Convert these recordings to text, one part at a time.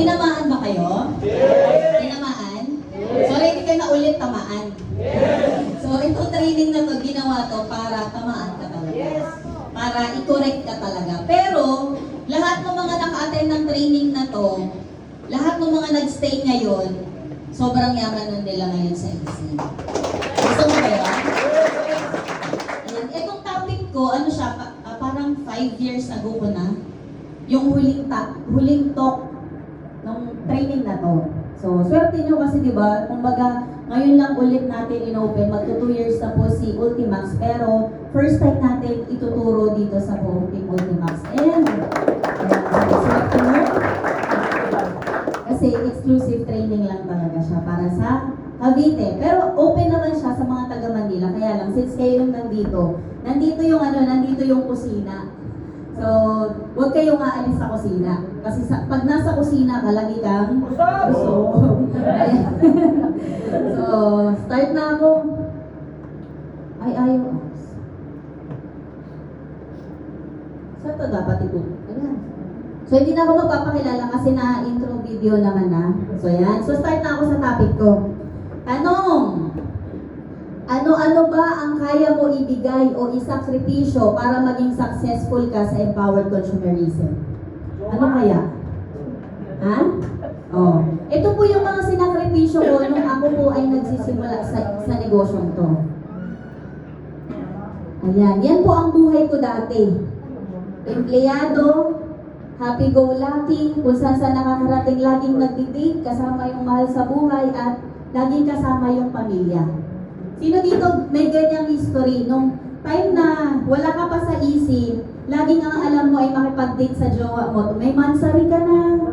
Tinamaan ba kayo? Yes. Tinamaan? Yes. So, ready ka na ulit tamaan? Yes. So, itong training na to, ginawa to para tamaan ka talaga. Yes. Para i-correct ka talaga. Pero, lahat ng mga naka-attend ng training na to, lahat ng mga nag-stay ngayon, sobrang yaman nun nila ngayon sa EC. Gusto mo ba yun? Ayan. Itong topic ko, ano siya, parang 5 years ago ko na, yung huling talk ng training na to. So, swerte nyo kasi diba, kumbaga, ngayon lang ulit natin in-open, magto 2 years na po si Ultimax, pero first time natin ituturo dito sa buong Team Ultimax. And, swerte nyo, kasi exclusive training lang talaga siya para sa Cavite. Pero open naman siya sa mga taga Manila, kaya lang, since kayo yung nandito yung kusina. So, huwag kayong aalis sa kusina. Kasi pag nasa kusina ka, lagi kang busog. So, start na ako. Ayaw. Saan to dapat ito? Ayan. So, hindi na ako magpapakilala kasi na-intro video naman na. So, yan. So, start na ako sa topic ko. Tanong! Ano-ano ba ang kaya mo ibigay o isakripisyo para maging successful ka sa empowered consumerism? Ano kaya? Ha? Oh. Ito po yung mga sinakripisyo ko nung ako po ay nagsisimula sa negosyong to. Ayan. Yan po ang buhay ko dati. Empleyado, happy-go-lucky, kung saan nakakarating laging nagtitake, kasama yung mahal sa buhay at laging kasama yung pamilya. Sino dito may ganyang history? Nung time na wala ka pa sa EC, laging ang alam mo ay makipag-date sa jowa mo. May mansary ka na,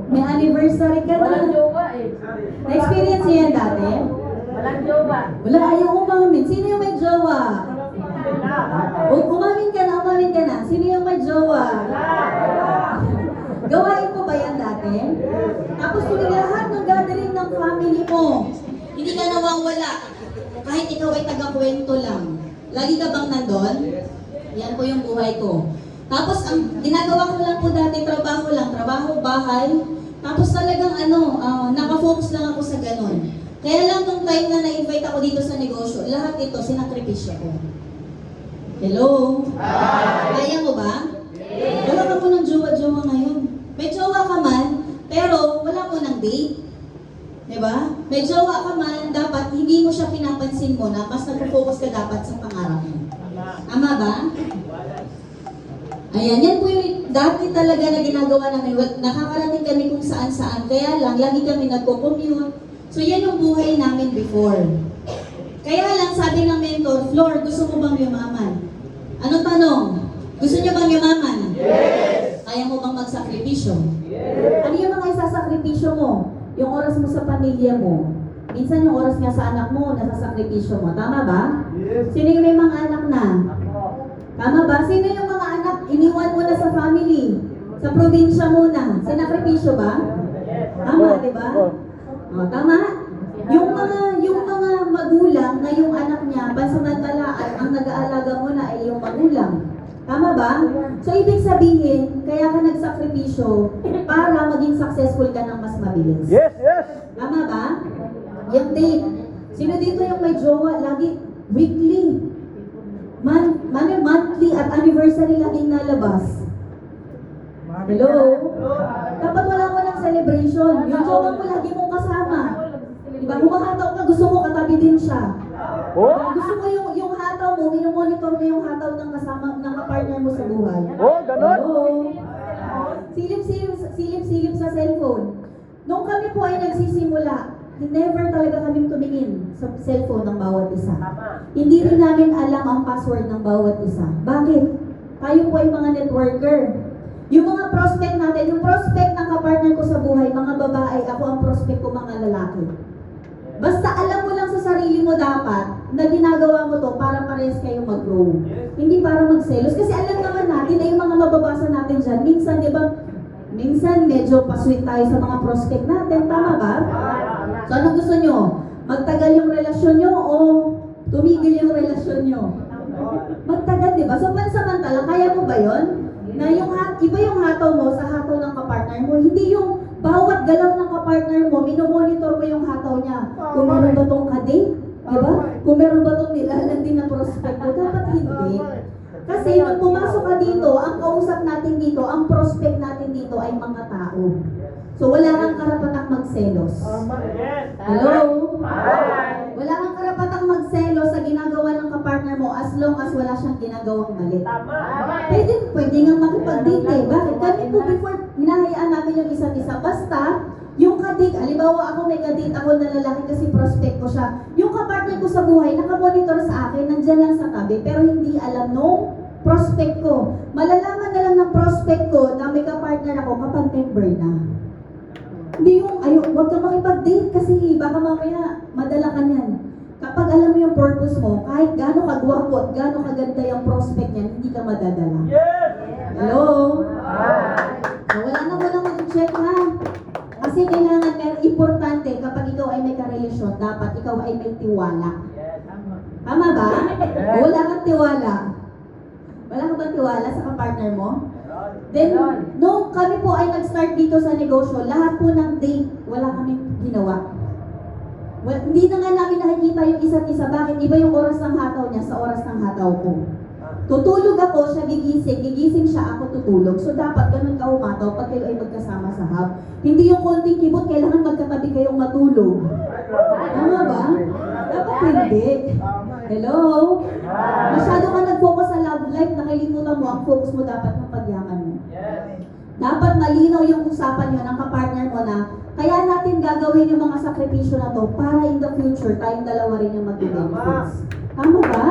may anniversary ka na. Walang jowa eh. Na-experience niyo yan dati? Walang jowa. Wala, ayaw umamin. Sino yung may jowa? Umamin ka na. Sino yung may jowa? Gawain mo ba yan dati? Tapos kung lahat ng gathering ng family mo, hindi ka nawawala. Kahit ikaw ay taga-kwento lang. Lagi ka bang nandun? Yan po yung buhay ko. Tapos, ang ginagawa ko lang po dati, trabaho, bahay. Tapos talagang nakafocus lang ako sa ganun. Kaya lang nung time na na-invite ako dito sa negosyo, lahat ito, sinakripisyo ko. Hello? Hi! Kaya mo ba? Yes. Wala ka po ng jowa-jowa ngayon. May jowa ka man, pero wala mo ng date. Diba? May jowa ka man, dapat hindi mo siya pinapansin mo na mas nag-focus ka dapat sa pangarap mo. Tama ba? Ayan, yan po yung dati talaga na ginagawa namin. Nakakarating kami kung saan-saan. Kaya lang, lagi kami nagko-commute. So yan yung buhay namin before. Kaya lang, sabi ng mentor, Flor, gusto mo bang yumaman? Anong tanong? Gusto niyo bang yumaman? Yes! Kaya mo bang magsakripisyo? Yes! Ano yung mga isasakripisyo mo? Yung oras mo sa pamilya mo. Minsan yung oras nga sa anak mo, nasasakripisyo mo. Tama ba? Yes. Sino yung may mga anak na? Tama ba? Sino yung mga anak iniwan mo na sa family? Sa probinsya muna. Sinakripisyo ba? Tama, di ba? O, tama? Yung mga magulang na yung anak niya, pansamantala at ang nag-aalaga mo na ay yung magulang. Tama ba? So, ibig sabihin, kaya ka nagsakripisyo para maging successful ka ng mas mabilis. Yes, yes! Tama ba? Yung date. Sino dito yung may jowa? Lagi, weekly. Monthly at anniversary laging nalabas. Hello? Dapat wala mo ng celebration. Yung jowa mo lagi mong kasama. Diba? Humahataw ka, gusto mo katabi din siya. Oh? Gusto mo yung hataw mo, minomonitor mo yung hataw ng kasama, ng kapartner mo sa buhay. Oh, ganon? Silip-silip sa cellphone. Nung kami po ay nagsisimula, never talaga kaming tumingin sa cellphone ng bawat isa. Hindi rin namin alam ang password ng bawat isa. Bakit? Tayo po ay mga networker. Yung mga prospect natin, yung prospect ng kapartner ko sa buhay, mga babae, ako ang prospect ko mga lalaki. Basta alam mo lang sa sarili mo dapat na ginagawa mo to para parehas kayo mag-grow. Hindi para magselos. Kasi alam naman natin na yung mga mababasa natin dyan, minsan, di ba, minsan medyo pasweet tayo sa mga prospect natin. Tama ba? So, anong gusto nyo? Magtagal yung relasyon nyo o tumigil yung relasyon nyo? Magtagal, di ba? So, pansamantala, kaya mo ba yon? Na yung iba yung hataw mo sa hataw ng kapartner mo, hindi yung bawat galaw ng kapartner mo, minomonitor mo yung hataw niya. Kung meron ba tong kadate, diba? Kung meron ba tong nilalandi na prospect mo, dapat hindi. Kasi nung pumasok ka dito, ang kausap natin dito, ang prospect natin dito ay mga tao. So wala kang karapatang magselos. Hello? Wala kang karapatang magselos sa ginagawa ng kapartner mo as long as wala siyang ginagawang mali. Pwede nga makipag-date eh. Bakit? Kami po before, hinahayaan namin yung isa't isa. Basta, yung kadate, halimbawa ako may kadate ako na lalaki kasi prospect ko siya. Yung kapartner ko sa buhay, nakamonitor sa akin, nandyan lang sa tabi, pero hindi alam nung prospect ko. Malalaman na lang ng prospect ko na may kapartner ako kapag member na. Hindi yung, huwag ka makipag-date kasi baka mamaya madala ka niyan. Kapag alam mo yung purpose mo, kahit gaano kagwapo at gaano kaganda yung prospect niyan, hindi ka madadala. Hello? So, wala na mo lang mag-check ha. Kasi kailangan, pero importante kapag ikaw ay may karelasyon, dapat ikaw ay may tiwala. Tama ba? O wala kang tiwala? Wala ka bang tiwala sa kapartner mo? Then, nung kami po ay nag-start dito sa negosyo, lahat po ng date, wala kaming ginawa. Well, hindi na nga namin nakikita yung isa't isa. Bakit? Iba yung oras ng hataw niya sa oras ng hataw ko. Tutulog ako, siya gigising siya, ako tutulog. So dapat ganun ka umataw pag kayo ay magkasama sa hub. Hindi yung konting kibot, kailangan magkatabi kayong matulog. Tama ba? Dapat hindi. Hello? Masyado ka nag-focus sa love life, nakalimutan mo, ang focus mo dapat ng pagyaman mo. Dapat malinaw yung usapan nyo ng kapartner mo na kaya natin gagawin yung mga sakripisyo na to para in the future, tayong dalawa rin yung mag-benefits. Tama ba?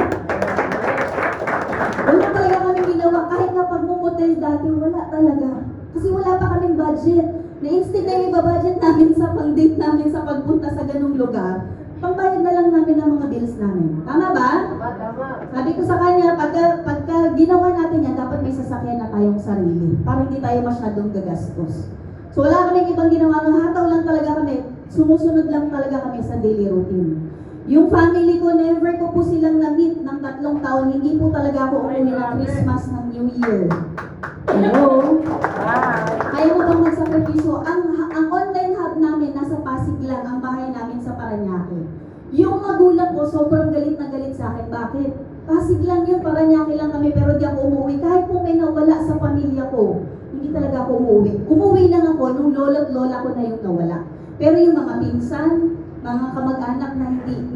Wala talaga kami ginawa. Kahit nga pag-motel dati, wala talaga. Kasi wala pa kaming budget. Na-instead na yung budget namin sa pang-date namin sa pagpunta sa ganung lugar, pangbayad na lang namin ang mga bills namin. Tama ba? Sabi ko sa kanya, pagka ginawa natin yan, dapat may sasakyan na tayong sarili para hindi tayo masyadong gagastos. So wala kaming ibang ginawa. Nung hataw lang talaga kami, sumusunod lang talaga kami sa daily routine. Yung family ko, never ko po silang na-meet ng 3 taon. Hindi po talaga ako umuwi ng Christmas ng New Year. Hello? Kaya mo bang magsakripisyo? Ang online hub namin, nasa Pasig lang, ang bahay namin sa Parañaque. Yung magulang ko, sobrang galit na galit sa akin. Bakit? Pasig lang yun, Parañaque lang kami, pero di ako umuwi. Kahit po may nawala sa pamilya ko, hindi talaga ako umuwi. Umuwi lang ako nung lolo't lola ko na yung nawala. Pero yung mga pinsan, mga kamag-anak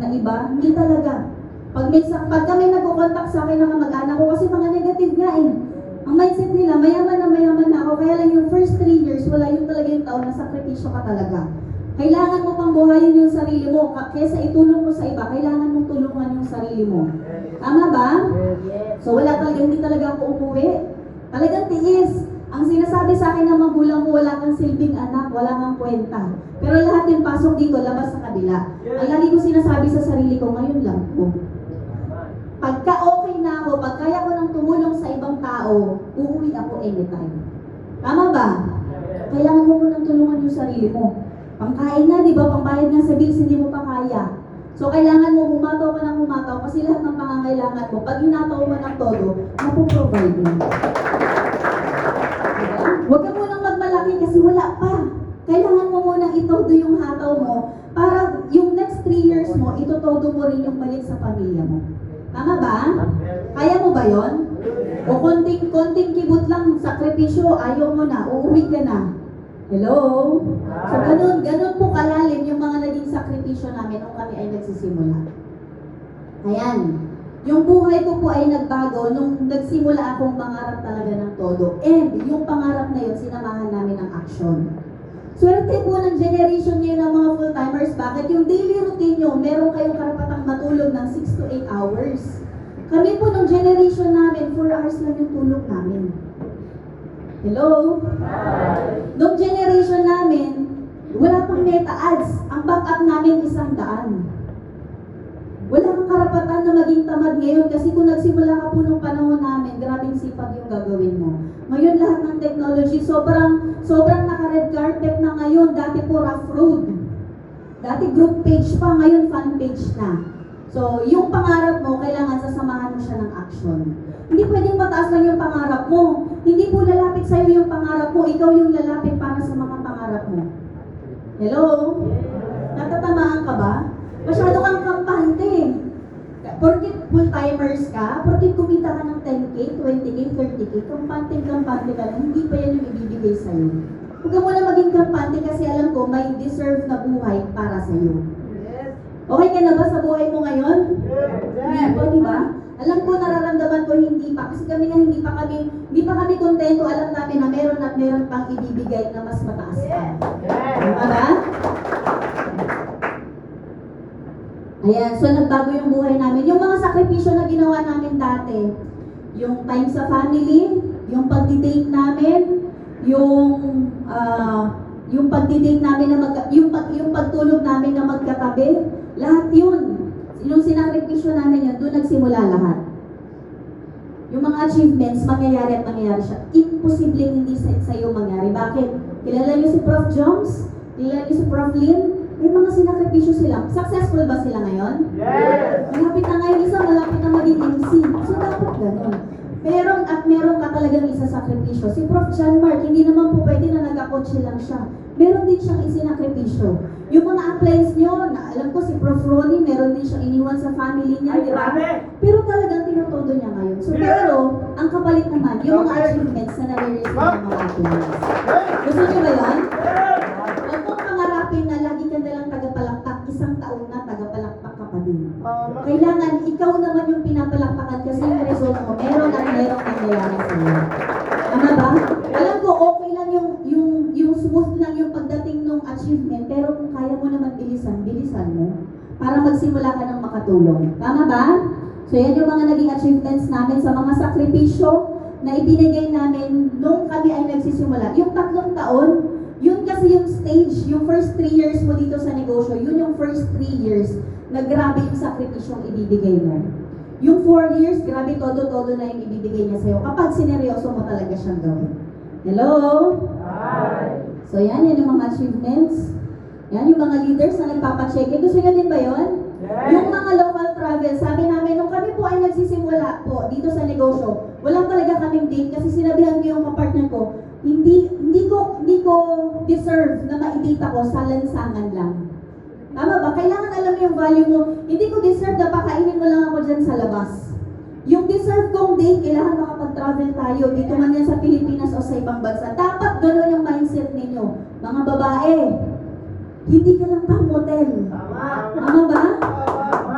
na iba, hindi talaga. Pag kami nagko-contact sa akin ng kamag-anak ko, kasi mga negative nga eh. Ang mindset nila, mayaman na ako, kaya lang yung first 3 years, wala yung talaga yung taon na sakripisyo ka talaga. Kailangan mo pang buhayin yung sarili mo, kaysa itulong mo sa iba, kailangan mong tulungan yung sarili mo. Tama ba? So wala talaga, hindi talaga ako umuwi. Talagang tiis. Ang sinasabi sa akin ng magulang ko, wala kang silbing anak, wala kang kwenta. Pero lahat yung pasok dito, labas sa kabila. Ang lagi ko sinasabi sa sarili ko, ngayon lang po. Pagka okay na ako, pag kaya ko nang tumulong sa ibang tao, uuwi ako anytime. Tama ba? Kailangan mo munang tulungan yung sarili mo. Pangkain na, di ba? Pangbayad nga sa bills, hindi mo pa kaya. So, kailangan mo humataw ka ng humataw kasi lahat ng pangangailangan mo, pag hinataw mo ng todo, mapoprovide mo. Huwag ka munang magmalaki kasi wala pa. Kailangan mo munang itodo yung hataw mo para yung next 3 years mo, itotodo mo rin yung balik sa pamilya mo. Tama ba? Kaya mo ba yon? O konting kibot lang, sakripisyo, ayaw mo na, uuwi ka na. Hello? So ganun po kalalim yung mga naging sakripisyo namin nung kami ay nagsisimula. Ayan. Yung buhay ko po ay nagbago nung nagsimula akong mangarap talaga ng todo. And yung pangarap na yun, sinamahan namin ng action. Swerte po ng generation ngayon ng mga full-timers. Bakit? Yung daily routine nyo, meron kayong karapatang matulog ng 6 to 8 hours. Kami po ng generation namin, 4 hours lang yung tulog namin. Hello? Nung generation namin, wala pang meta ads. Ang backup namin 100. Wala kang karapatan na maging tamad ngayon kasi kung nagsimula ka po nung panahon namin, grabing sipag yung gagawin mo. Ngayon lahat ng technology, sobrang naka-red carpet na ngayon. Dati po rough road. Dati group page pa, ngayon fan page na. So, yung pangarap mo, kailangan sasamahan mo siya ng action. Hindi pwedeng mataas lang yung pangarap mo. Hindi po lalapit sa'yo yung pangarap mo. Ikaw yung lalapit para sa mga pangarap pangarap mo? Hello? Natatamaan ka ba? Masyado kang kampante. Porkit full-timers ka, porkit kumita ka ng 10K, 20K, 30K, kampante ka lang, hindi pa yan yung ibibigay sa'yo. Huwag ka muna maging kampante kasi alam ko, may deserve na buhay para sa'yo. Okay ka na ba sa buhay mo ngayon? Hindi po, di ba? Alam ko, nararamdaman ko hindi pa. Kasi kami nga hindi pa kami kontento. Alam namin na meron at meron pang ibibigay na mas mataas pa. Diba ba? Ayan, so nagbago yung buhay namin. Yung mga sakripisyo na ginawa namin dati, yung time sa family, yung pagdi-date namin, yung pagdi-date namin na yung pagtulog namin na magkatabi, lahat yun. Yung sinakripisyo namin yun, doon nagsimula lahat. Yung mga achievements, mangyayari at mangyayari siya. Imposibleng hindi sa'yo mangyari. Bakit? Kilala niyo si Prof. Jones? Kilala niyo si Prof. Lin? May mga sinakripisyo sila. Successful ba sila ngayon? Yes! Malapit na ngayon isa, malapit na maging MC. So dapat ganun. Meron ka talagang isasakripisyo. Si Prof. John Mark, hindi naman po pwede na nagkakotse lang siya. Meron din siyang isinakripisyo. Yung mga appliance nyo, na alam ko si Prof. Ronnie, meron din siyang iniwan sa family niya, di ba? Pero talagang tinutodo niya ngayon. So pero, ang kapalit naman, yung mga achievements na nare-receive ng mga appliance. Gusto niyo ba yan? Huwag mong pangarapin na lagi ka nalang tagapalakpak, isang taon na tagapalakpak ka pa din. Kailangan ikaw naman yung pinapalakpakan kasi yung result mo, meron nangyayari sa'yo. Tama ba? Alam ko, okay lang yung smooth lang yung pagdating ng achievement, pero kung kaya mo naman bilisan mo para magsimula ka ng makatulong. Tama ba? So yan yung mga naging achievements namin sa mga sakripisyo na ibinigay namin nung kami ay nagsisimula. Yung 3 taon, yun kasi yung stage, yung first 3 years mo dito sa negosyo, yun yung first 3 years na grabe yung sakripisyong ibibigay mo. Yung 4 years, grabe todo-todo na yung ibibigay niya sa'yo kapag sineryoso mo talaga siyang gawin. Hello? Hi! So yan yung mga achievements. Yan yung mga leaders na nagpapacheck. Gusto nyo din ba yun? Yes. Yung mga local travel, sabi namin, nung kami po ay nagsisimula po dito sa negosyo, walang talaga kaming date kasi sinabihan ko yung kapartner ko, hindi ko deserve na ma-date ako sa lansangan lang. Tama ba? Kailangan alam mo yung value mo. Hindi ko deserve na pakainin mo lang ako dyan sa labas. Yung deserve kong date, kailangan makapag-travel tayo. Dito man yan sa Pilipinas o sa ibang bansa. Dapat gano'n yung mindset ninyo. Mga babae, hindi ka lang pang motel. Tama ba?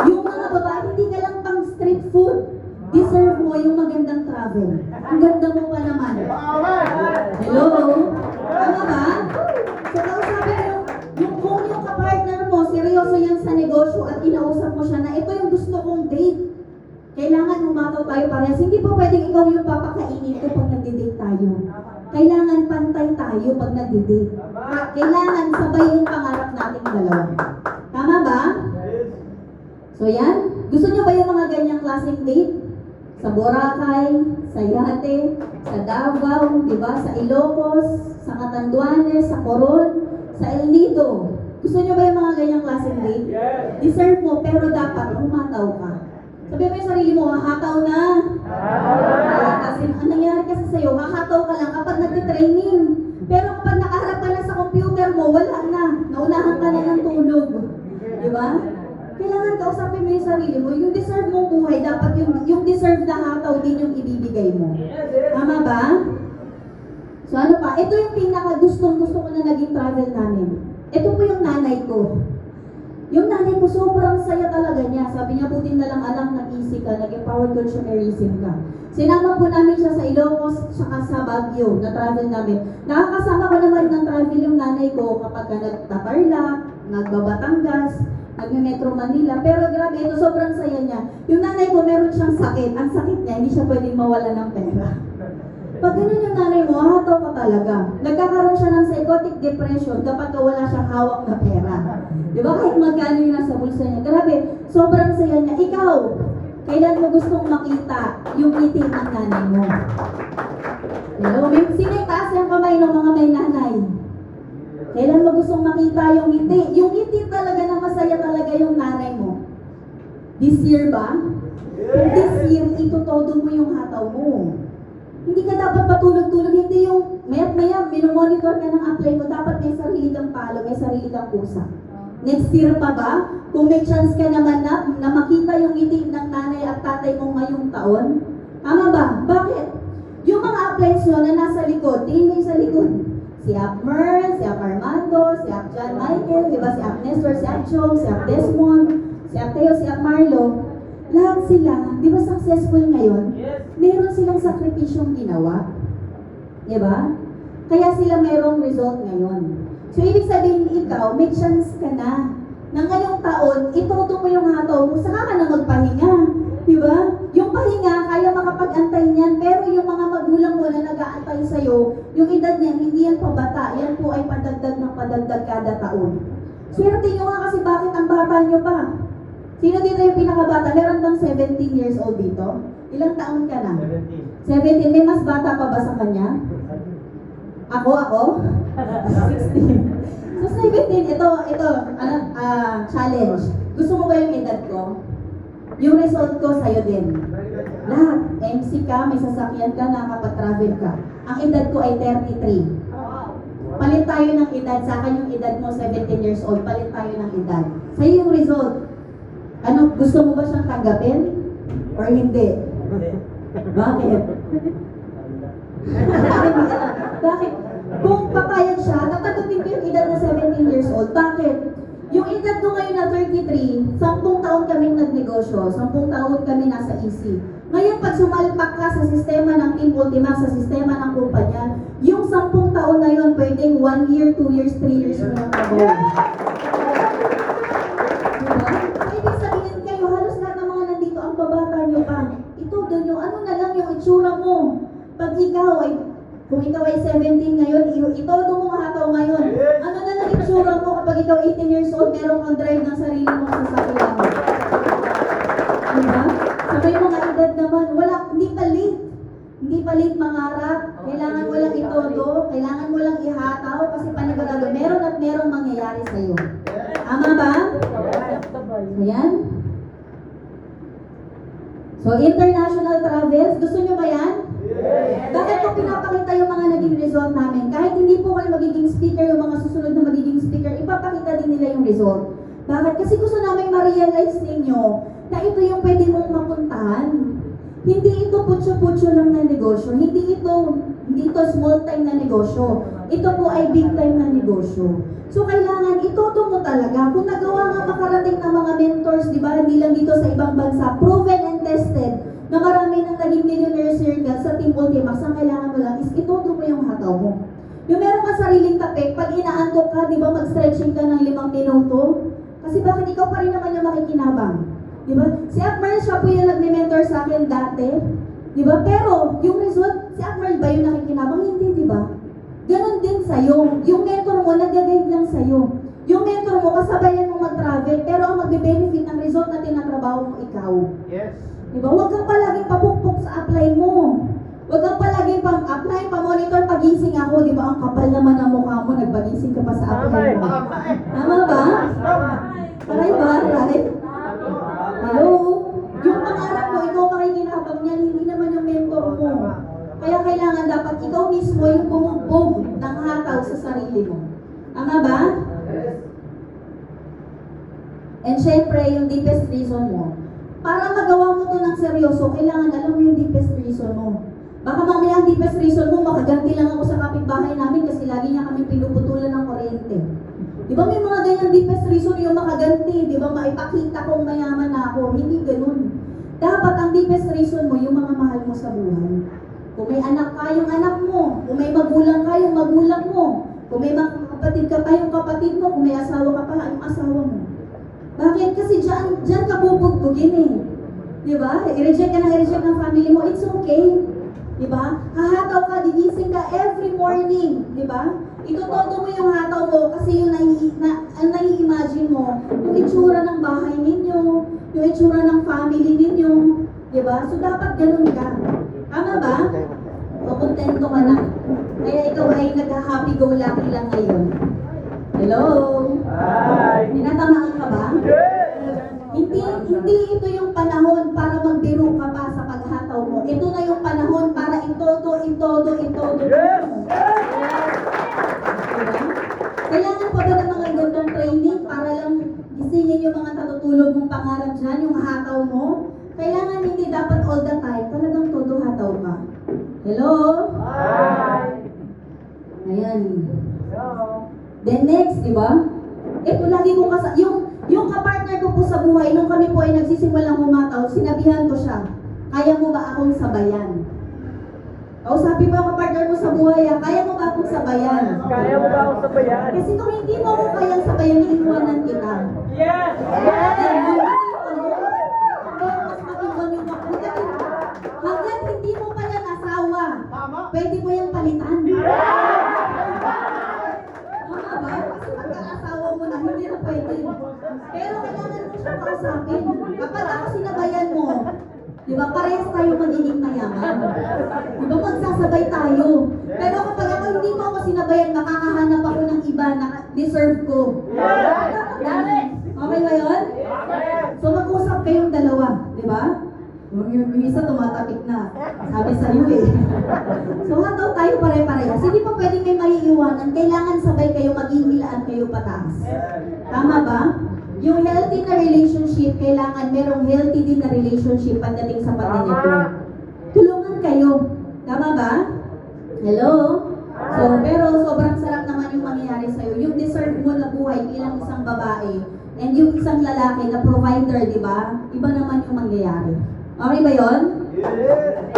Yung mga babae, hindi ka lang pang street food. Deserve mo yung magandang travel. Ang ganda mo pa naman. Hello? Tama ba? So, kausapin mo, kung yung kapartner mo, seryoso yan sa negosyo at inausap mo siya na ito yung gusto kong date. Kailangan humataw tayo parehas. Hindi po pwedeng ikaw yung papakainin ko pag nagdi-date tayo. Kailangan pantay tayo pag nagdi-date. Kailangan sabay yung pangarap nating dalawa. Tama ba? So yan. Gusto niyo ba yung mga ganyang klaseng date? Sa Boracay, sa Yate, sa Davao, di ba? Sa Ilocos, sa Catanduanes, sa Coron, sa El Nido. Gusto niyo ba yung mga ganyang klaseng date? Deserve mo, pero dapat humataw ka. Sabi mo yung sarili mo, hahataw na. Kasi ang nangyari kasi sa'yo, hahataw ka lang kapag nagtitraining. Pero kapag nakaharap ka na sa computer mo, wala na. Naunahan ka na ng tulog. Di ba? Kailangan kausapin mo yung sarili mo. Yung deserve mong buhay, dapat yung deserve na hataw din yung ibibigay mo. Tama ba? So ano pa? Ito yung pinaka-gusto ko na naging travel namin. Ito po yung nanay ko. Yung nanay ko, sobrang saya talaga niya. Sabi niya, buti na lang anak, nag-easy ka, nag-empowered consumerism ka. Sinama po namin siya sa Ilocos, saka sa Baguio, na travel namin. Nakakasama ko naman ng travel yung nanay ko kapag nagtatarlac, nagbabatangas, nagme-Metro Manila. Pero grabe, ito sobrang saya niya. Yung nanay ko, meron siyang sakit. Ang sakit niya, hindi siya pwedeng mawala ng pera. Pag ganun yung nanay mo, hataw ka talaga. Nagkakaroon siya ng psychotic depression kapag wala siyang hawak na pera. Di ba? Kahit magkano yung nasa bulsa niya. Grabe, sobrang saya niya. Ikaw, kailan mo gustong makita yung ngiti ng nanay mo? Hello? Sino yung taas yung kamay ng mga may nanay? Kailan mo gustong makita yung ngiti? Yung ngiti talaga na masaya talaga yung nanay mo. This year ba? This year, itutodo mo yung hataw mo. Hindi ka dapat patulog-tulog, hindi yung mayat-maya, minomonitor ka ng apply mo, dapat may sarili kang palo, may sarili kang pusa. Next year pa ba? Kung may chance ka naman na makita yung ngiti ng nanay at tatay mo ngayong taon, tama ba? Bakit? Yung mga applies nyo na nasa likod, tingin mo yung sa likod. Si Apmer, si Ap Armando, si Ap John Michael, di ba? Si Ap Nestor, si Ap Chong, si Ap Desmond, si Ap Teo, si Ap Marlo. Lahat sila, di ba successful ngayon? Meron silang sakripisyong ginawa. Di ba? Kaya sila merong result ngayon. So, ibig sabihin ikaw, may chance ka na ngayong taon, ituto mo yung hataw mo, saka ka na magpahinga. Di ba? Yung pahinga, kaya makapag-antay niyan, pero yung mga magulang mo na nag-aantay sa'yo, yung edad niyan, hindi yan pabata, yan po ay padagdag ng padagdag kada taon. Swerte nyo nga kasi bakit ang bata nyo pa? Sino dito yung pinakabata? Meron bang 17 years old dito? Ilang taon ka na? 17. May mas bata pa ba sa kanya? Ako? 16. So 17, challenge. Gusto mo ba yung edad ko? Yung result ko sa'yo din. Lahat. MC ka, may sasakyan ka, nakapag-travel ka. Ang edad ko ay 33. Palit tayo ng edad. Sa akin yung edad mo, 17 years old. Palit tayo ng edad. Sa'yo yung result. Ano, gusto mo ba siyang tanggapin? Or hindi? Bakit? Bakit? Kung papayag siya, tatanggapin ko yung edad na 17 years old. Bakit? Yung edad ko ngayon na 33, 10 taon kaming nagnegosyo, 10 taon kami nasa EC. Ngayon, pag sumalpak ka sa sistema ng Team Ultimax, sa sistema ng kumpanya, yung 10 taon na yun, pwedeng 1 year, 2 years, 3 years mo yung trabaho. Diba? Ibig sabihin kayo, halos lahat ng mga nandito, ang babata nyo pa. Ito, doon yung ano na lang yung itsura mo. Pag ikaw ay kung ikaw ay 17 ngayon, itodo mo hataw ngayon. Ano na lang itsura mo kapag ikaw 18 years old, meron kang drive ng sarili mong sasakyan. Diba? So may mga edad naman, hindi pa late mangarap. Kailangan mo lang itodo, kailangan mo lang ihataw, kasi panigurado, meron at merong mangyayari sa'yo. Tama ba? Ayan. So international travels, gusto nyo ba yan? Bakit ko pinapakita yung mga naging result namin? Kahit hindi po kayo magiging speaker, yung mga susunod na magiging speaker, ipapakita din nila yung result. Bakit? Kasi gusto namin ma-realize ninyo na ito yung pwede mong mapuntahan. Hindi ito putyo-putyo lang na negosyo. Hindi ito small time na negosyo. Ito po ay big time na negosyo. So kailangan itoto mo talaga. Kung nagawa nga makarating ng mga mentors, di ba, hindi lang dito sa ibang bansa, proven and tested, na marami nang naging millionaire circle sa Team Ultimax, ang kailangan mo lang is itoto mo yung hataw mo. Yung meron ka sariling tapik, pag inaantok ka, di ba, mag-stretching ka ng 5 minuto? Kasi bakit ikaw pa rin naman yung makikinabang? Di ba? Si Akmer, siya po yung nagme-mentor sa akin dati. Di ba? Pero, yung result, si Akmer ba yung nakikinabang? Hindi, di ba? Ganon din sa'yo. Yung mentor mo, nag-guide lang sa'yo. Yung mentor mo, kasabayan mo mag-travel, pero ang magbe-benefit ng result na tinatrabaho mo ikaw. Yes. Diba? Huwag kang palaging papukpok sa apply mo. Huwag kang palaging pang-apply, pa-monitor, pagising ako. Diba? Ang kapal naman ang mukha mo, nagpagising ka pa sa apply mo. Tama ba? Aray ba? Aray? Hello? Yung pangarap mo, ikaw makikinabang niyan, hindi naman yung mentor mo. Kaya kailangan dapat ikaw mismo yung bumugbog ng hataw sa sarili mo. Tama ba? And syempre, yung deepest reason mo, para magawa mo to ng seryoso, kailangan alam mo yung deepest reason mo. Baka mamaya ang deepest reason mo, makaganti lang ako sa kapitbahay namin kasi lagi niya kami pinuputulan ng kuryente. Di ba may mga ganyan deepest reason yung makaganti, di ba maipakita kong mayaman na ako, hindi ganun. Dapat ang deepest reason mo, yung mga mahal mo sa buhay. Kung may anak ka, yung anak mo. Kung may magulang ka, yung magulang mo. Kung may mga kapatid ka pa, yung kapatid mo. Kung may asawa ka pa, yung asawa mo. Bakit? Kasi dyan ka bubugbugin eh. Di ba? I-reject ka ng family mo, it's okay. Di ba? Hahataw ka, digising ka every morning. Di ba? Itutodo mo yung hataw mo kasi yung nai-imagine mo, yung itsura ng bahay ninyo, yung itsura ng family ninyo. Di ba? So dapat ganun ka. Tama ba? O kontento ka na. Kaya ikaw ay nag-happy-go-lucky lang ngayon. Hello? Hi! Tinatamaan ka ba? Yes! Hindi Hindi ito yung panahon para magbiro ka pa sa paghataw mo. Ito na yung panahon para intodo. Yes! Diba? Kailangan pa ba ng mga gandang training para lang gisingin yung mga natutulog mong pangarap dyan, yung hataw mo? Kailangan hindi dapat all the time, talagang todo hataw ka. Hello? Hi! Ayan. Hello! Then next, di ba? Ito lagi ko yung kapartner ko po sa buhay, nung kami po ay nagsisimulang humataw, sinabihan ko siya, kaya mo ba akong sabayan? Kausapin mo ang kapartner mo sa buhay, kaya mo ba akong sabayan? Kaya mo ba akong sabayan? Kasi kung hindi mo ako kayang sabayan, iiwanan kita. Yes! Hanggat hindi mo pa yan asawa, pwede mo yung palitan. Tama ba? Kasi pagka-asawa mo na, hindi na pwede. Pero kailangan mo siya kausapin. Kapag ako sinabayan mo, di ba, parehas tayo magiging mayaman. Di ba, magsasabay tayo. Pero kapag ako hindi mo ako sinabayan, makakahanap ako ng iba na deserve ko. Okay ba yun? So mag-usap kayong dalawa, di ba? Yung isa tumatapik na. Sabi sa iyo eh. So hataw tayo pare-parehas. Hindi pa pwedeng may maiiwanan. Kailangan sabay kayo, maghihilaan kayo pataas. Tama ba? Yung healthy na relationship, kailangan merong healthy din na relationship pagdating sa pag-inito. Tulungan kayo. Tama ba? Hello? So, pero sobrang sarap naman yung mangyayari sa'yo. Yung deserve mo na buhay bilang isang babae and yung isang lalaki na provider, di ba? Iba naman yung mangyayari. Okay ba yun?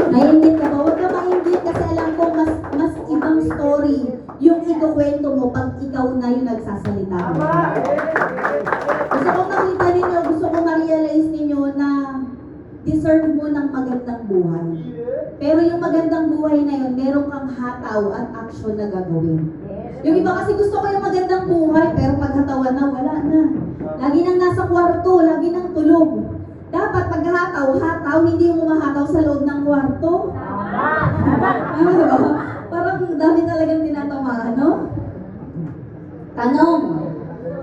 Naiingit ka ba? Huwag ka maingit kasi alam ko mas ibang story yung ikukwento mo pag ikaw na yung nagsasalita. Gusto ko makita ninyo, gusto ko ma-realize ninyo na deserve mo ng magandang buhay. Pero yung magandang buhay na yun, meron kang hataw at action na gagawin. Yung iba kasi gusto ko yung magandang buhay, pero paghatawan na, wala na. Lagi nang nasa kwarto, lagi nang tulog. Dapat paghataw, hindi mo mahataw sa loob ng kwarto. Ano ba? Parang dami talagang tinatamaan, no? Tanong,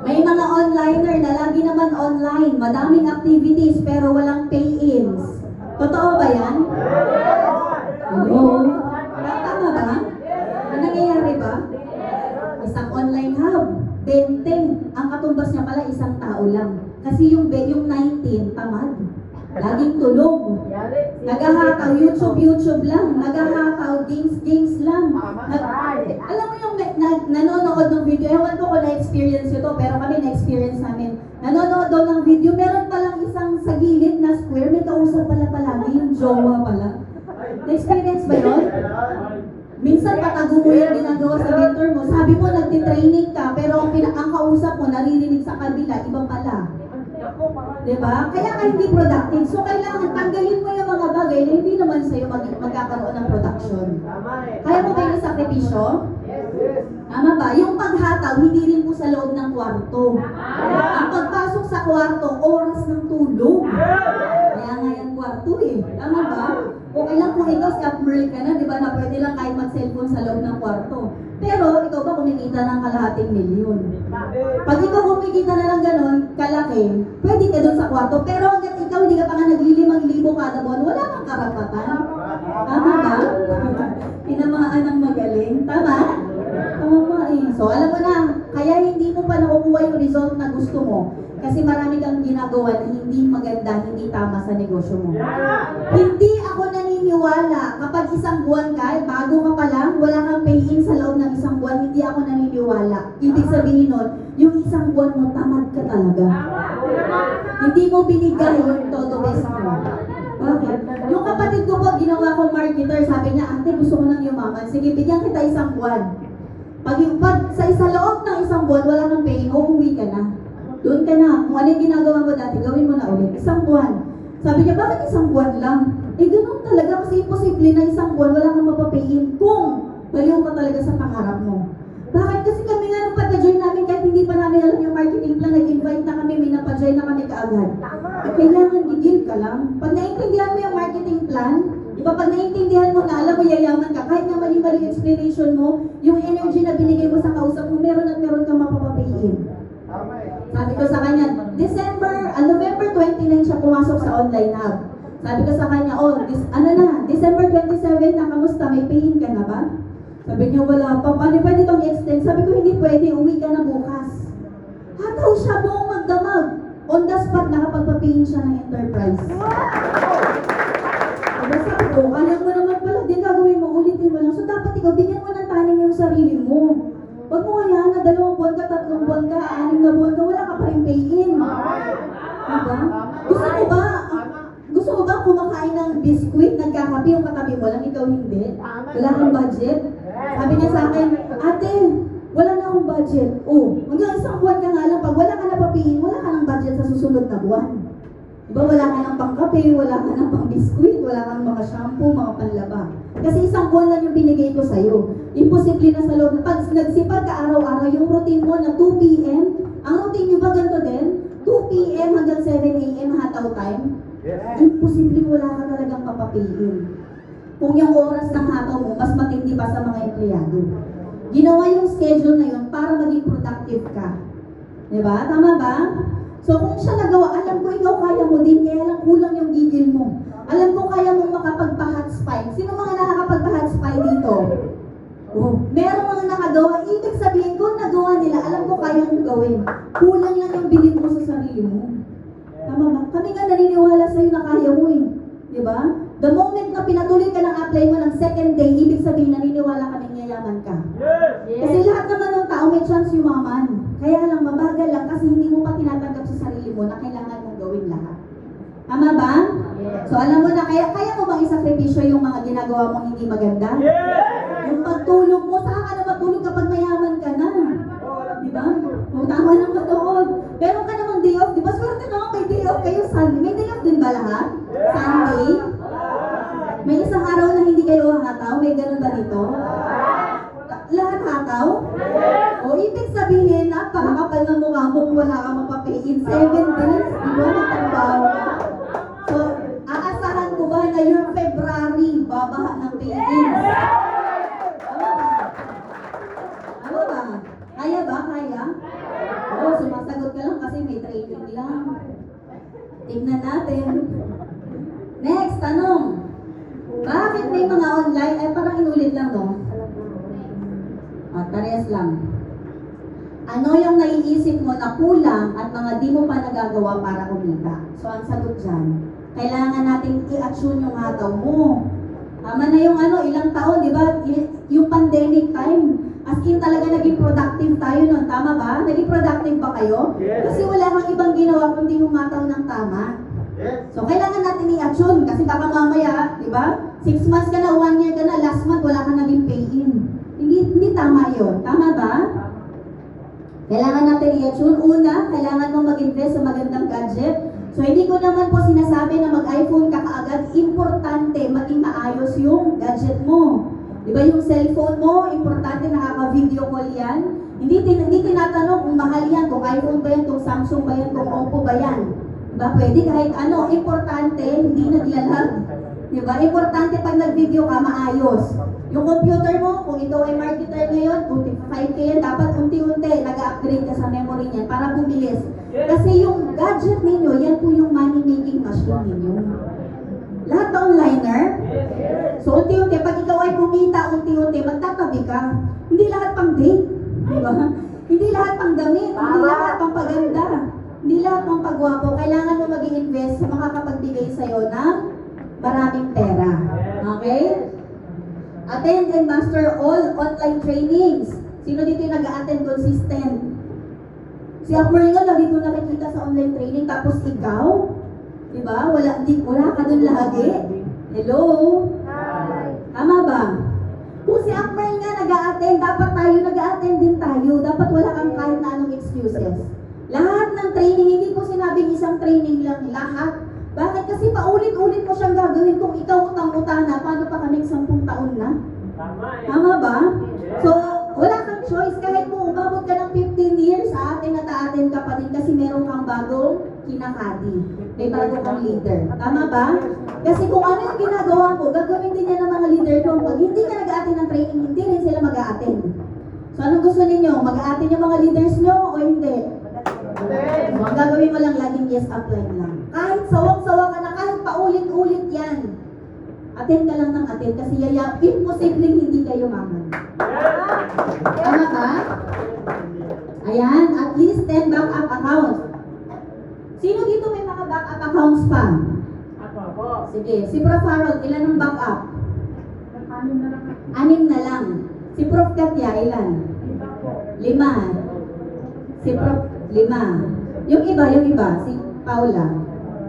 may mga onliner na lagi naman online, madaming activities pero walang pay-ins. Totoo ba yan? Oo. Tama ba? Ano nangyayari ba? Isang online hub, 20. Ang katumbas niya pala isang tao lang. Kasi yung 19, tamad. Laging tulog. Naghahataw, YouTube lang. Naghahataw, games lang. Alam mo yung nanonood ng video, ewan ko kung na-experience ito, pero kami na-experience namin. Nanonood daw ng video, meron palang isang sa gilid na square, may kausap pala palagi, yung jowa pala. Na-experience ba yun? Minsan patago mo yung ginagawa sa mentor mo. Sabi mo, nagtitraining ka, pero ang kausap mo, naririnig sa kabila, iba pala. Diba? Kaya ka hindi productive. So, kailangan tanggalin mo yung mga bagay na hindi naman sa'yo magkakaroon ng production. Kaya mo ba yung sakripisyo? Tama ba? Yung paghataw, hindi rin po sa loob ng kwarto. Ang pagpasok sa kwarto, oras ng tulog. Kaya nga yung kwarto eh. Tama ba? Okay lang kung ikaw self-merl ka na, di ba, na pwede lang kahit mag-cellphone sa loob ng kwarto. Pero, ikaw ba kumikita ng kalahating milyon? Pag ikaw kumikita na ng ganon, kalaki, pwede ka doon sa kwarto. Pero hanggat ikaw hindi ka pa nga nag-5,000 kada buwan, wala kang karapatan. Tama ba? Tinamaan ng magaling. Tama? Tama eh. So, alam mo na, kaya hindi mo pa nakukuha yung result na gusto mo. Kasi marami kang ginagawa na hindi maganda, hindi tama sa negosyo mo. Hindi ako naniniwala kapag isang buwan ka, bago ka pa lang, wala kang pay-in sa loob ng isang buwan, hindi ako naniniwala. Ibig sabihin nun, yung isang buwan mo, tamad ka talaga. Hindi mo binigay yung todo best mo. Bakit? Yung kapatid ko po, ginawa kong marketer, sabi niya, ate, gusto ko nang yumaman. Sige, bigyan kita isang buwan. Pag sa loob ng isang buwan, wala kang pay-in, uuwi ka na. Doon ka na. Kung ano yung ginagawa mo dati, gawin mo na ulit. Isang buwan. Sabi niya, bakit isang buwan lang? Eh, ganun talaga. Kasi imposible na isang buwan, wala kang mapapayin kung baliw ka talaga sa pangarap mo. Bakit? Kasi kami nga nung pagka-join namin, kahit hindi pa namin alam yung marketing plan, nag-invite na kami, may napajoin na kami kaagad. Kailangan gigil ka lang. Pag naintindihan mo yung marketing plan, di ba pag naintindihan mo na, alam mo, yayaman ka, kahit nga mali-mali explanation mo, yung energy na binigay mo sa kausap mo, meron at meron kang mapapapayin. Sabi ko sa kanya, December November 29 siya pumasok sa online hub. Sabi ko sa kanya, December 27 na, kamusta? May pay-in ka na ba? Sabi niya, wala pa. Paano pwede bang i-extend? Sabi ko, hindi pwede. Uwi ka na bukas. Hataw siya buong magdamag. On the spot, nakapagpapihin siya ng enterprise. Diba sabi ko, alam mo naman pala, di gagawin mo, ulitin mo lang. So dapat ikaw, bigyan mo ng taning yung sarili mo. Huwag mo hayaan na 2 buwan ka, 3 buwan ka, 6 na buwan ka, wala ka pa rin pay-in. Diba? Gusto mo ba kumakain ng biskuit, nagkakape yung katabi mo lang, ikaw hindi? Wala kang budget? Sabi niya sa akin, ate, wala na akong budget. Hanggang 1 buwan ka nga lang, pag wala ka na papiin, wala ka ng budget sa susunod na buwan. Diba, wala ka ng pangkape, wala ka ng pang biskuit, wala ka ng mga shampoo, mga panlaba. Kasi 1 buwan lang yung binigay ko sa'yo. Imposible na sa loob. Pag nagsipag ka araw-araw, yung routine mo na 2 p.m., ang routine nyo ba ganito din? 2 p.m. hanggang 7 a.m. hataw time? Imposible wala ka talagang papapiin. Kung yung oras ng hataw mo, mas matindi pa sa mga empleyado. Ginawa yung schedule na yun para maging productive ka. Diba? Tama ba? So kung siya nagawa, alam ko ikaw kaya mo din, kaya lang kulang yung gigil mo. Alam ko kaya mong makapagpa-hot spy. Sino mga nakakapagpa-hot spy dito? Meron mga nakagawa, ibig sabihin kung nagawa nila, alam ko kaya mong gawin. Kulang lang yung bilib mo sa sarili mo. Tama ba? Kami nga naniniwala sa'yo na kaya mo eh. Diba? The moment na pinatuloy ka ng apply mo ng second day, ibig sabihin naniniwala kaming yayaman ka. Kasi lahat naman ng tao may chance yumaman. Kaya lang, mabagal lang kasi hindi mo pa tinatanggap sa sarili mo na kailangan mong gawin lahat. Tama ba? So alam mo na, kaya mo bang isakripisyo yung mga ginagawa mong hindi maganda? Yung pagtulog mo, saan ka na matulog kapag mayaman ka na? Diba? Tama ng manood. Meron ka namang day off, diba? Swerte naman may day off kayo Sunday. May day off din ba lahat? Sunday? May isang araw na hindi kayo hataw? May ganun ba dito? Lahat hataw? O ibig sabihin, napakakapal ng mukha mo kung wala kang mapapayin. 7 days, di ba? Nagtrabaho ka. So, aasahan ko ba na yung February, babaha ng pay-ins? Ano ba? Kaya ba? Kaya? Oo, sumasagot ka lang kasi may training lang. Tignan natin. Next, tanong. Bakit may mga online, parang inulit lang no? Parehas lang. Ano yung naiisip mo na kulang at mga di mo pa nagagawa para kumita? So, ang sagot dyan, kailangan natin i-attune yung hataw mo. Tama na yung ilang taon, di ba? Yung pandemic time, as in talaga naging productive tayo nun. Tama ba? Naging productive ba kayo? Kasi wala kang ibang ginawa kundi humataw ng tama. So, kailangan natin i-attune kasi baka mamaya, di ba? 6 months ka na, 1 year ka na, last month wala ka naging pay-in. Hindi tama yun. Tama ba? Kailangan natin i-attune. Una, kailangan mo mag-invest sa magandang gadget. So, hindi ko naman po sinasabi na mag-iPhone ka kaagad. Importante, maging maayos yung gadget mo. Diba yung cellphone mo, importante, nakaka-video call yan. Hindi tinatanong kung mahal yan, kung iPhone ba yan, kung Samsung ba yan, kung Oppo ba yan. Diba? Pwede kahit ano. Importante, hindi naglalag. Diba? Importante pag nag-video ka, maayos. Yung computer mo, kung ikaw ay marketer ngayon, kung 5K yan, dapat unti-unti, nag-upgrade ka sa memory niyan para bumilis. Kasi yung gadget ninyo, yan po yung money-making machine ninyo. Lahat ba onliner? So, unti-unti, pag ikaw ay kumita, unti-unti, magtatabi ka. Hindi lahat pang date. Diba? Hindi lahat pang damit. Hindi lahat pang paganda. Hindi lahat pang pagwapo. Kailangan mo mag-i-invest sa makakapagbigay sa'yo ng maraming pera. Okay? Attend and master all online trainings. Sino dito yung nag-a-attend consistent? Si Akmer nga, lagi ko nakikita sa online training, tapos ikaw? Diba? Wala ka dun lagi. Hello? Hi. Tama ba? Kung si Akmer nga nag-a-attend, dapat tayo nag-a-attend din tayo. Dapat wala kang kahit na anong excuses. Lahat ng training, hindi ko sinabing isang training lang, lahat. Bakit? Kasi paulit-ulit mo siyang gagawin. Kung ikaw utang-utang na, paano pa kaming 10 taon na? Tama ba? So, wala kang choice. Kahit mo umabot ka ng 15 years, atin at atin ka pa din kasi meron kang bagong kinakadi. May bago kang leader. Tama ba? Kasi kung ano yung ginagawa mo, gagawin din yan ng mga leader ko. Pag hindi ka nag-a-attend ng training, hindi rin sila mag-a-attend. So, anong gusto ninyo? Mag-a-attend yung mga leaders nyo o hindi? So, ang gagawin mo lang laging yes, apply lang. Kahit sawang-sawa ka na, kahit paulit-ulit yan. Attend ka lang ng attend kasi imposibleng hindi kayo maman. Tama ba? Ayan, at least 10 backup accounts. Sino dito may mga backup accounts pa? Ako. Sige, si Prof. Harold, ilan ang backup? 6 na lang. Si Prof. Katya, ilan? 5. Si Prof. 5. Yung iba, si Paula.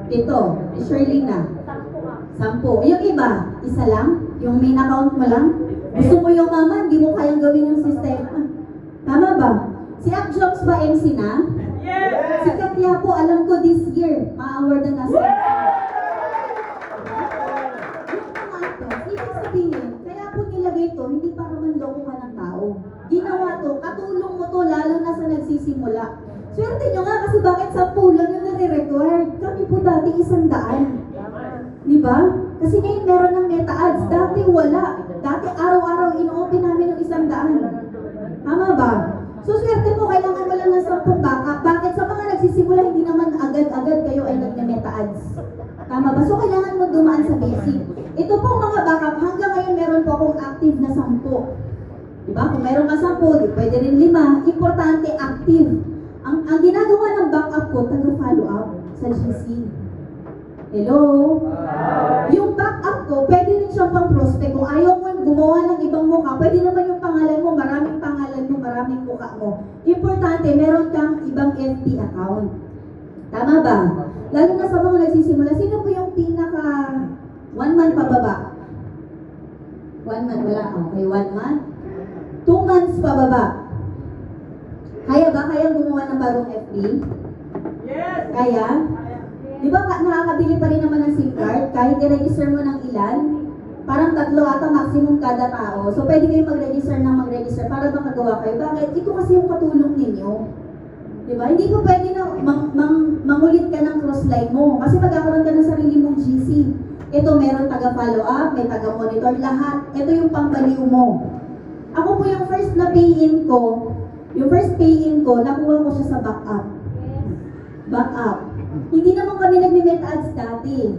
7. Si Sherlina. 10. Yung iba, isa lang? Yung main account mo lang? Gusto mo yung mama, hindi mo kayang gawin yung sistema. Tama ba? Si Akjoks ba MC na? Yes! Si Katya po, alam ko this year, ma-award na sa MC. Ibig sabihin, kaya po nilagay to, hindi para manloko ka ng tao. Ginawa to, katulong mo to, lalo na sa nagsisimula. Swerte nyo nga kasi bakit 10 lang yung nare-required? Kami po dati 100. Di ba? Kasi ngayon meron ng meta ads. Dati wala. Dati araw-araw ino-open namin ng 100. Tama ba? So swerte mo, kailangan mo lang ng 10 backup. Bakit? Sa mga nagsisimula, hindi naman agad-agad kayo ay nag-meta ads. Tama ba? So kailangan mo dumaan sa basic. Ito pong mga backup, hanggang ngayon meron po akong active na 10. Diba? Kung meron ka 10, pwede rin 5. Importante, active. Ang ginagawa ng backup ko, taga-follow up sa GC. Hello? Yung backup ko, pwede rin siyang pang prospect. Kung ayaw mo gumawa ng ibang mukha, pwede naman yung pangalan mo, maraming pangalan mo, maraming mukha mo. Importante, meron kang ibang FB account. Tama ba? Lalo na sa mga nagsisimula, sino po yung pinaka 1 month pababa? 1 month, wala. Okay, 1 month. 2 months pababa. Kaya ba? Kaya gumawa ng bagong FB? Yes! Kaya? Di ba nakakabili pa rin naman ng SIM card? Kahit i-register mo ng ilan? Parang 3 ata maximum kada tao. So pwede kayo mag-register mag-register para makagawa kayo. Bakit? Ito kasi yung katulong ninyo. Di ba? Hindi po pwede na mangulit ka ng cross-line mo. Kasi magkakaroon ka ng sarili mong GC. Ito meron taga-follow up, may taga-monitor, lahat. Ito yung pambaliw mo. Ako po yung first na pay-in ko, nakuha ko siya sa backup. Backup. Hindi naman kami nagme-meta ads dati.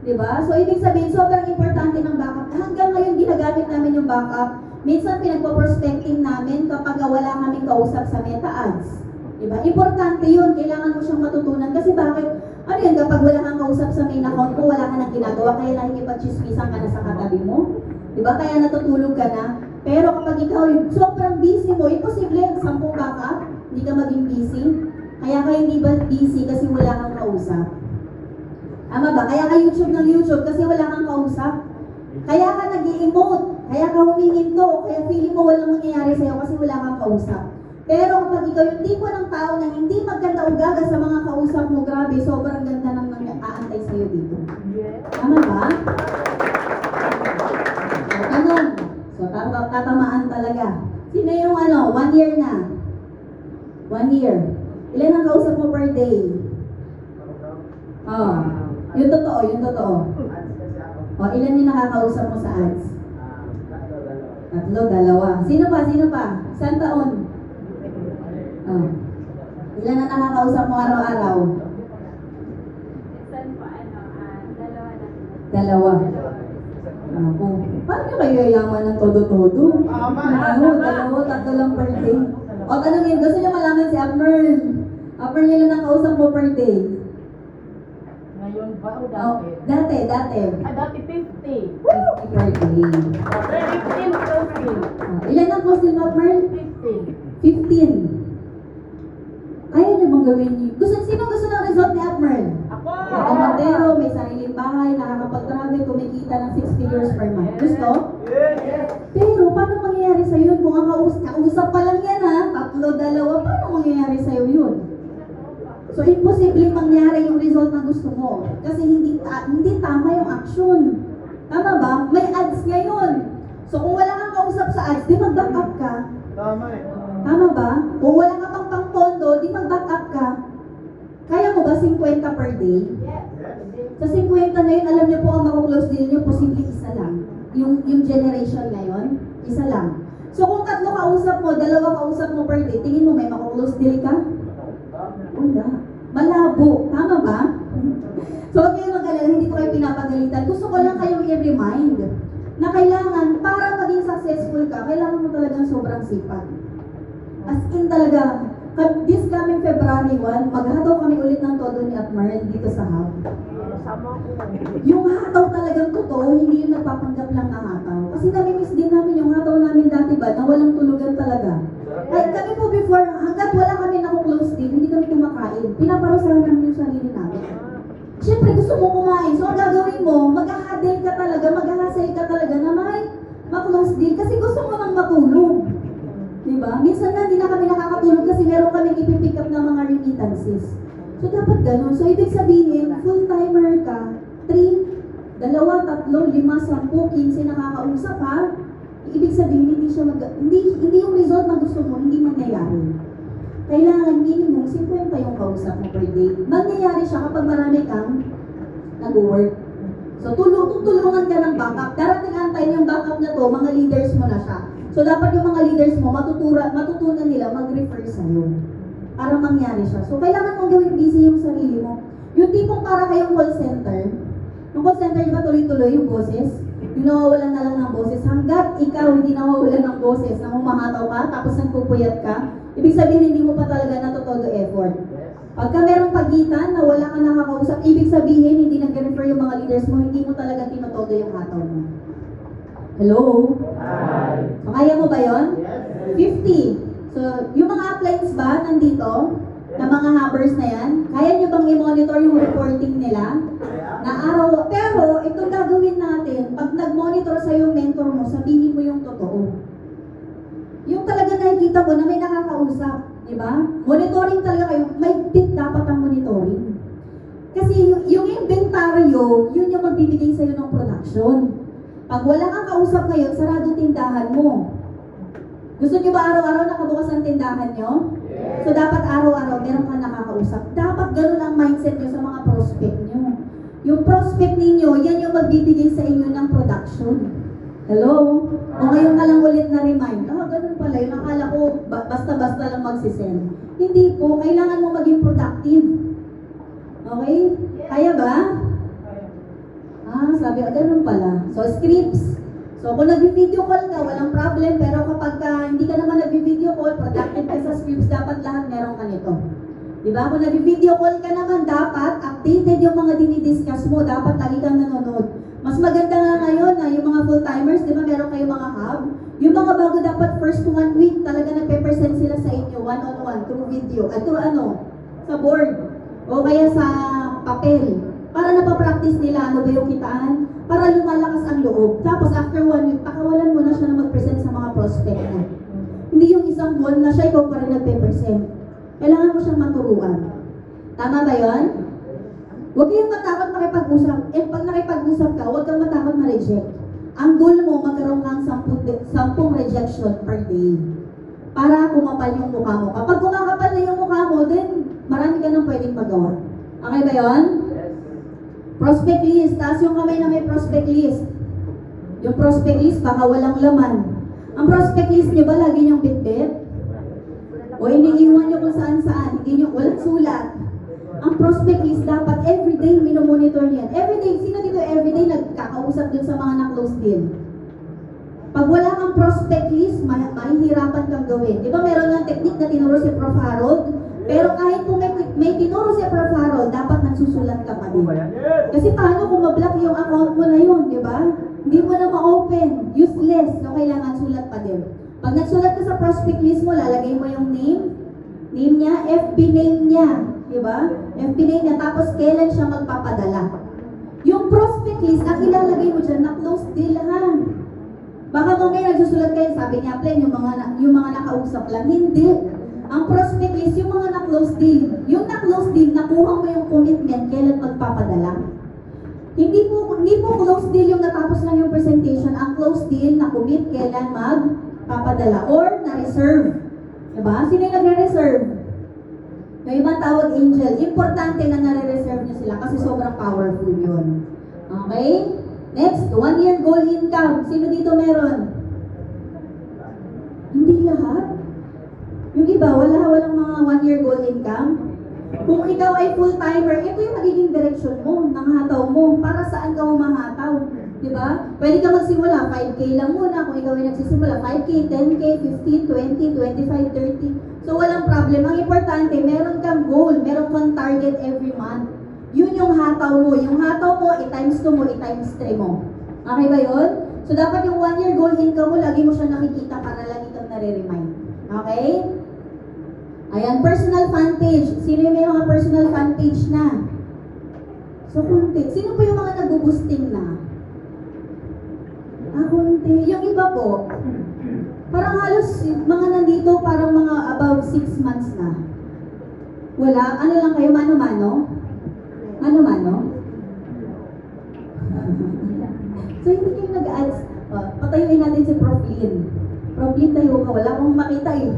Diba? So, ibig sabihin, sobrang importante ng backup. Hanggang ngayon, ginagamit namin yung backup. Minsan, pinagpo-prospecting namin kapag wala kaming kausap sa meta ads. Diba? Importante yun. Kailangan mo siyang matutunan. Kasi bakit? Ano yun? Kapag wala kang kausap sa main account mo, wala ka nang ginagawa, kaya nakikipag-chismisan ka na sa katabi mo. Diba? Kaya natutulog ka na. Pero kapag ikaw sobrang busy mo, imposible 10 backup, hindi ka maging busy. Kaya ka hindi ba busy kasi wala kang kausap? Tama ba? Kaya ka YouTube ng YouTube kasi wala kang kausap. Kaya ka nag-i-emote, kaya ka humihinto, kaya feeling mo walang mangyayari sa'yo kasi wala kang kausap. Pero kapag ikaw yung tipo ng tao na hindi maganda o gaga sa mga kausap mo, grabe, sobrang ganda ng aantay sa'yo dito. Tama ba? So, tanong. So, tatamaan talaga. Sino yung 1 year na? 1 year. Ilan ang kausap mo per day? Oh, yung totoo. Oh, ilan yung nakakausap mo sa ads? 3, 2. Sino pa? Saan taon? Oh. Ilan ang nakakausap mo araw-araw? 2. Ako. Paano kayo yaman ng todo-todo? Ano, 2, 3 lang per day. O tanongin, gusto niyo malaman si Apmern. Apmern, ilan ang kausap mo per day? Ngayon ba o Oh, dati? dati. Dati 50. 50 per day. 15 closing. Ilan ang close din mo, Apmern? 15. 15. Kaya niyo bang gawin niyo? Sino gusto ng result ni Apmern? Ako! Komandero, may sariling bahay, nakakapag-travel, kumikita ng 6 figures per month. Gusto? Yes! Pero, paano mangyayari sa'yo yun? Kung ang kausap pa lang yan ha, 3, 2, paano mangyayari sa'yo yun? So, imposible mangyari yung result na gusto mo. Kasi hindi tama yung action. Tama ba? May ads ngayon. So, kung wala kang kausap sa ads, di mag-back up ka. Tama eh. Tama ba? Kung wala ka pang pang-pondo, di mag-back up ka. Kaya mo ba 50 per day? Sa 50 na yun, alam niyo po ang mako-close deal niyo, posible isa lang. Yung generation ngayon, isa lang. So kung 3 kausap mo, 2 kausap mo per day, tingin mo may mako-close deal ka? Wala. Malabo. Tama ba? pagalitan. Gusto ko lang kayong i-remind na kailangan, para maging successful ka, kailangan mo talagang sobrang sipag. As in talaga, this coming February 1, maghataw kami ulit ng todo ni Atmar dito sa hub. Sama ko. Yung hataw talagang totoo, hindi yung nagpapanggap lang na hataw. Kasi nami-miss din namin yung hataw namin dati ba, na walang tulugan talaga. Kahit kami po before, hanggat wala kami naku-close din, hindi kami kumakain. Pinaparusahan namin yung sarili namin. Siyempre gusto mo kumain, so ang gagawin mo, mag-hustle ka talaga na may ma-close deal kasi gusto mo nang matulog. Diba? Minsan nga hindi na kami nakakatulog kasi meron kami ipipick up ng mga remittances. So dapat ganun. So ibig sabihin, full-timer ka, 3, 2, 3, 5, 10 nakakausap ha. Ibig sabihin, hindi yung result na gusto mo, hindi mangyayari. Kailangan minimum 50 yung kausap mo per day. Mangyayari siya kapag marami kang nag-work. So tutulungan ka ng backup. Darating ang time yung backup na to, mga leaders mo na siya. So dapat yung mga leaders mo, matutunan nila mag-refer sa'yo para mangyari siya. So kailangan mong gawin busy yung sarili mo. Yung tipong para kayong call center, yung call center, di ba tuloy-tuloy yung boses? Yung nawawalan na lang ng boses. Hanggat ikaw hindi nawawalan ng boses, nang humahataw ka, tapos nagpupuyat ka, ibig sabihin hindi mo pa talaga natutodo effort. Pagka merong pagitan na wala ka nakakausap, ibig sabihin hindi nag-refer yung mga leaders mo, hindi mo talaga tinotodo yung hataw mo. Hello? Hi. So, kaya mo ba yon? Yes. 50. So, yung mga uplines ba nandito, na mga hammers na yan, kaya nyo bang i-monitor yung reporting nila? Na araw, pero itong gagawin natin, pag nag-monitor sa yung mentor mo, sabihin mo yung totoo. Yung talaga nakikita mo na may nakakausap, di ba? Monitoring talaga kayo, may bit dapat ang monitoring. Kasi yung inventaryo, yun yung magbibigay sa'yo ng production. Pag wala kang kausap ngayon, sarado tindahan mo. Gusto nyo ba araw-araw nakabukas ang tindahan nyo? Yes. So dapat araw-araw meron kang nakakausap. Dapat ganun ang mindset nyo sa mga prospect nyo. Yung prospect ninyo, yan yung magbibigay sa inyo ng production. Hello? O ngayon ka lang ulit na remind, ganun pala yun. Akala ko basta-basta lang magsisend. Hindi po, kailangan mo maging productive. Okay? Kaya ba? Sabi ko, ganun pala. So, scripts. So, kung nag-video call ka, walang problem. Pero kapag hindi ka naman nag-video call, productive ka sa scripts, dapat lahat meron ka nito. Diba? Kung nag-video call ka naman, dapat updated yung mga dinidiscuss mo. Dapat lagi kang nanonood. Mas maganda nga ngayon na yung mga full-timers, di ba meron kayong mga hub? Yung mga bago dapat first 1 week, talaga nagpe-present sila sa inyo, one-on-one, through video, at through sa board, o kaya sa papel. Para napapractice nila ano ba yung kitaan, para lumalakas ang loob. Tapos after 1 week, pakawalan mo na siya na mag-present sa mga prospect mo. Hindi yung isang buwan na siya, ikaw pa rin nagpe-present. Kailangan mo siyang maturuan. Tama ba yun? Huwag kayong matakot makipag-usap. Pag nakipag-usap ka, huwag kang matakot ma-reject. Ang goal mo, magkaroon kang 10 rejection per day. Para kumapal yung mukha mo. Kapag kumakapal na yung mukha mo, then marami ka nang pwedeng magawa. Okay ba yun? Prospect list. Taas yung kamay na may prospect list. Yung prospect list, baka walang laman. Ang prospect list nyo ba lagi nyong bitbit? O iniiwan nyo kung saan-saan? Hindi nyo, walang sulat. Ang prospect list, dapat everyday minomonitor niyan. Everyday, sino dito everyday nagkakausap dun sa mga na-close deal? Pag wala kang prospect list, mahihirapan kang gawin. Di ba meron nga technique na tinuro si Prof. Harold? Pero kahit kung may tinuro si Prof. Harold, dapat nagsusulat ka pa din. Kasi paano kung ma-block yung account mo na yun, di ba? Hindi mo na ma-open. Useless. So, kailangan sulat pa din. Pag nagsulat ka sa prospect list mo, lalagay mo yung name niya, FB name niya. Di ba? FB name niya. Tapos, kailan siya magpapadala. Yung prospect list, ang ilalagay mo dyan, na-close deal ha. Baka kung may nagsusulat kayo, sabi niya, plain, yung mga nakausap lang. Hindi. Ang prospect list, yung mga na-close deal. Yung na-close deal, nakuha mo yung commitment, kailan magpapadala. Hindi po close deal yung natapos lang yung presentation. Ang close deal, na-commit, kailan magpapadala. Or, na-reserve. Diba? Sino yung nagre-reserve? Yung ibang tawag angel. Importante na nare-reserve niya sila kasi sobrang powerful yun. Okay? Next, 1-year goal income. Sino dito meron? Hindi lahat. Yung iba, walang mga 1-year goal income. Kung ikaw ay full-timer, ito yung magiging direksyon mo, ng hataw mo, para saan ka humahataw. Di ba? Pwede ka magsimula, 5K lang muna, kung ikaw ay nagsisimula, 5K, 10K, 15, 20, 25, 30. So walang problem. Ang importante, meron kang goal, meron kang target every month. Yun yung hataw mo. Yung hataw mo, i-times 2 mo, i-times 3 mo. Okay ba yun? So dapat yung 1-year goal income mo, lagi mo siya nakikita para lagi kang nare-remind. Okay? Ayan, personal fan page. Sino yung may mga personal fan page na? So, kunti. Sino po yung mga nag-boosting na? Kunti. Yung iba po, parang halos mga nandito, parang mga about 6 months na. Wala? Ano lang kayo? Mano-mano? Mano-mano? So, hindi kayo nag-ads. Patayuin natin si Prof. Lynn. Prof. Lynn, tayo ka. Wala akong makita eh.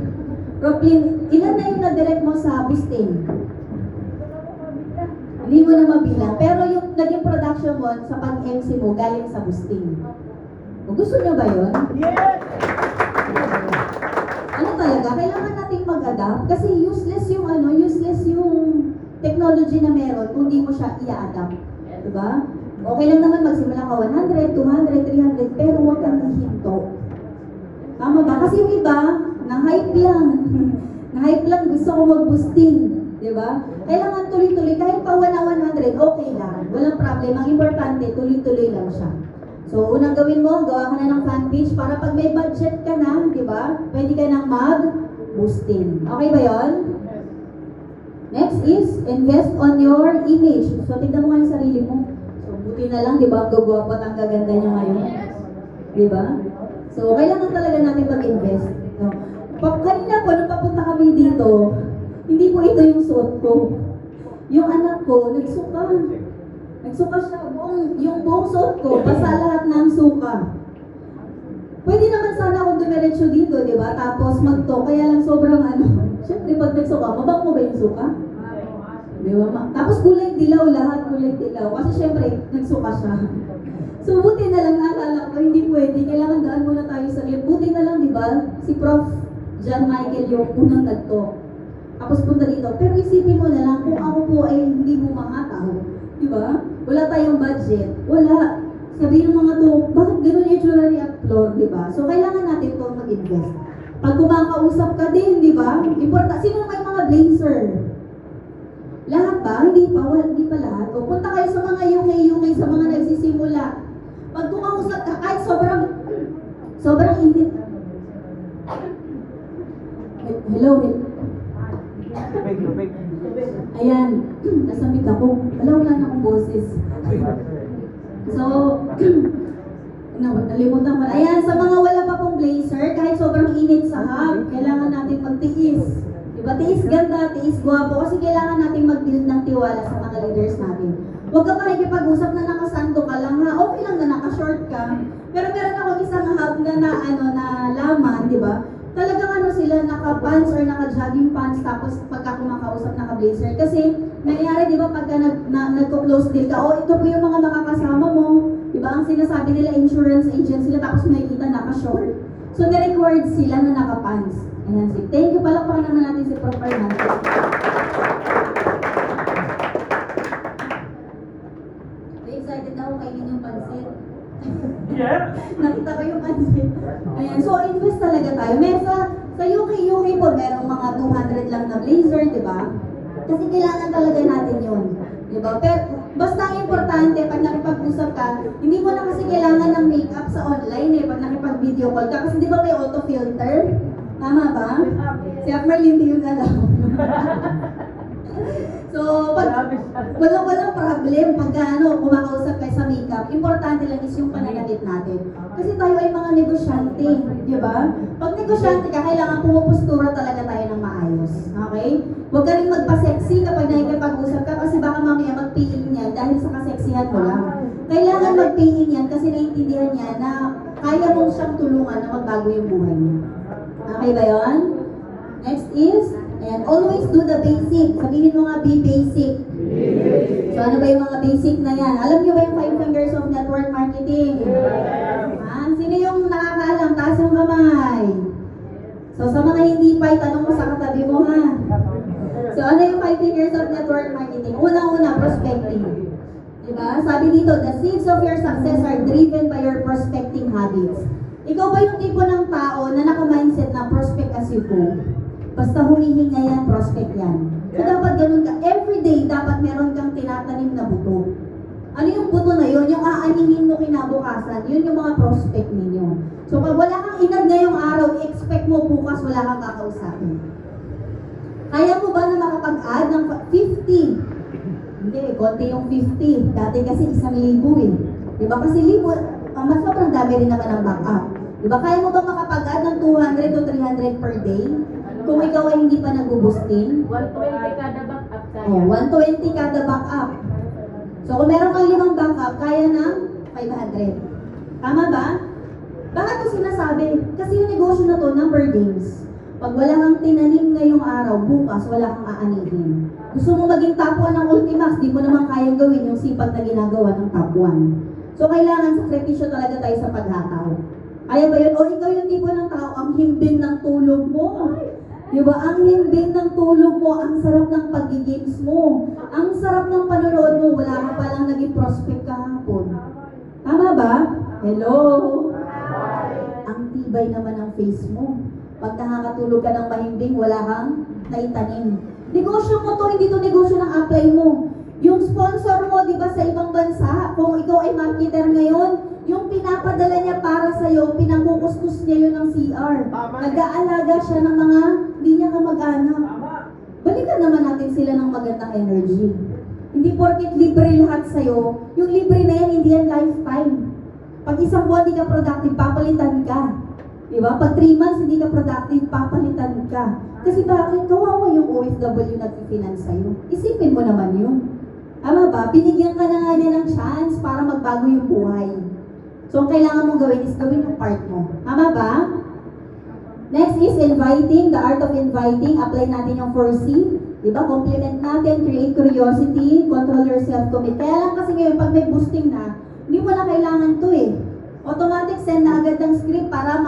Prof. Lynn, ilan na yung na-direct mo sa boosting? Hindi mo na mabilang. Pero yung naging production mo sa pag-MC mo, galing sa boosting. O, gusto nyo ba yun? Yes! Ano talaga? Kailangan nating mag-adapt kasi useless yung technology na meron kung di mo siya i-adapt. Diba? Okay lang naman magsimula ka 100, 200, 300, pero huwag kang hihinto. Tama ba? Kasi yung iba, na-hype lang. Na-hype lang, gusto ko mag-boosting. Diba? Kailangan tuloy-tuloy. Kahit pa 100, okay lang. Walang problem. Ang importante, tuloy-tuloy lang siya. So, unang gawin mo, gawa ka na ng fan page para pag may budget ka na, diba? Pwede ka nang mag-boosting. Okay ba yon? Next is, invest on your image. So, tignan mo nga yung sarili mo. So, buti na lang, diba? Ang gagwapo at ang gaganda nyo ngayon. Diba? So, kailangan talaga natin mag-invest. No? Kanina po, nung papunta kami dito, hindi po ito yung suot ko. Yung anak ko, nagsuka. Nagsuka siya. Yung buong suot ko, basta lahat ng suka. Pwede naman sana akong dumiretso dito, di ba? Tapos magto, kaya lang sobrang Siyempre, pag nagsuka, mabang mo ba yung suka? Di ba? Tapos kulay dilaw lahat, kulay dilaw. Kasi siyempre, nagsuka siya. So, buti na lang naalala ko, hindi pwede. Kailangan daan muna tayo sa lift. Buti na lang, di ba? Si Prof. John Michael yung unang nagto. Tapos punta dito. Pero isipin mo na lang, kung ako po ay hindi mo makataw. Di ba? Wala tayong budget. Wala. Sabihin ng mga to, bakit gano'n yung itsura ni Upload, di ba? So, kailangan natin itong mag-invest. Pag kumakausap ka din, di ba? Sino may mga blazer? Lahat ba? Hindi pa lahat. O punta kayo sa mga UK, sa mga nagsisimula. Pag kumausap ka, kahit sobrang init. Hello. Ayan, nasamit ako. Wala na akong boses. So, nalimutan ko. Ayan, sa mga wala pa pong blazer, kahit sobrang init sa hub, kailangan natin magtiis. Diba? Tiis ganda, tiis gwapo, kasi kailangan natin mag-build ng tiwala sa mga leaders natin. Huwag ka makikipag-usap na nakasando ka lang ha. Okay lang na naka-short ka. Pero meron ako isang hub na laman, di ba? Talagang sila, naka-pants or naka-jogging pants, tapos pagka kumakausap naka-blazer. Kasi nangyari, di ba, pagka nagko-close deal ka, ito po yung mga makakasama mo. Di ba? Ang sinasabi nila, insurance agent sila, tapos makikita naka-short. So, na-required sila na naka-pants. Ayan, thank you. Palakpakan naman natin si Prof. Fernando. Excited na ako kainin yung pansit. Yeah. Nakita ko yung pansit. Ayan, so invest talaga tayo. Sa UK po, merong mga 200 lang na blazer, di ba? Kasi kailangan talaga natin yun. Di ba? Pero basta ang importante, pag nakipag-usap ka, hindi mo na kasi kailangan ng makeup sa online pag nakipag-video call ka. Kasi di ba may auto-filter? Tama ba? Si Akmal hindi yun alam. So, pag walang problem pag kumakausap kayo sa makeup, importante lang is yung pananamit natin. Kasi tayo ay mga negosyante, di ba? Pag negosyante ka, kailangan pumupostura talaga tayo ng maayos. Okay? Huwag ka rin magpa-sexy kapag nakikipag-usap ka kasi baka mamaya mag-PIN yan dahil sa kaseksihan mo lang. Kailangan mag-PIN yan kasi naiintindihan niya na kaya mong siyang tulungan na magbago yung buhay niya. Okay ba yun? Next is, and always do the basic. Sabihin mo nga, be basic. So ano ba yung mga basic na yan? Alam niyo ba yung 5 fingers of network marketing? Sino yung nakakaalam? Taas yung kamay. So sa mga hindi pa, itanong mo sa katabi mo ha. So ano yung 5 5 figures of network marketing. Una-una, prospecting. Diba? Sabi dito, the seeds of your success are driven by your prospecting habits. Ikaw ba yung tipo ng tao na naka-mindset na prospect as you go? Basta humihinga yan, prospect yan. So dapat ganun ka. Everyday, dapat meron kang tinatanim na buto. Ano yung buto na yun? Yung aanihin mo kinabukasan, yun yung mga prospect ninyo. So pag wala kang inad ngayong araw, expect mo bukas wala kang kakausapin. Kaya mo ba na makapag-add ng 50? Hindi, konti yung 50. Dati kasi 1,000 eh. Diba? Kasi mas sobrang dami rin naman ang backup. Diba? Kaya mo ba makapag-add ng 200 to 300 per day? Kung ikaw ay hindi pa nag-boosting? 120 kada backup kaya. Oh, 120 kada backup. So kung meron kang 5 backup, kaya ng 500. Tama ba? Bakit ko sinasabi? Kasi yung negosyo na to, number games. Pag wala kang tinanim ngayong araw, bukas wala kang aanihin. Gusto mo maging top 1 ng Ultimax, di mo naman kayang gawin yung sipag na ginagawa ng top 1. So kailangan sakripisyo talaga tayo sa paghataw. Kaya ba yun? O ikaw yung tipo ng tao, ang himbing ng tulog mo. Diba? Ang himbing ng tulog mo, ang sarap ng pag-games mo. Ang sarap ng panonood mo, wala ka palang naging prospect kahapon. Tama ba? Hello? Ang tibay naman ng face mo. Pag nakakatulog ka ng mahimbing, wala kang naitanim. Negosyo mo to, hindi to negosyo ng apply mo. Yung sponsor mo, di ba, sa ibang bansa, kung ikaw ay marketer ngayon, yung pinapadala niya para sa'yo, pinangkukuskus niya yun ng CR. Nag-aalaga siya ng mga hindi niya kamag-anak. Balikan naman natin sila ng magandang energy. Hindi porket libre lahat sa'yo, yung libre na yan, hindi yan lifetime. Pag isang buwan hindi ka productive, papalitan ka. Diba? Pag 3 months hindi ka productive, papalitan ka. Kasi bakit? Kawawa yung OFW na finance sa'yo. Isipin mo naman yun. Tama ba? Binigyan ka na nga niya ng chance para magbago yung buhay. So, ang kailangan mong gawin is gawin yung part mo. Tama ba? Next is inviting, the art of inviting. Apply natin yung 4C. Diba? Complement natin, create curiosity, control your self-commit. Kaya lang kasi ngayon, pag may boosting na, hindi mo na kailangan to eh. Automatic send na agad ng script para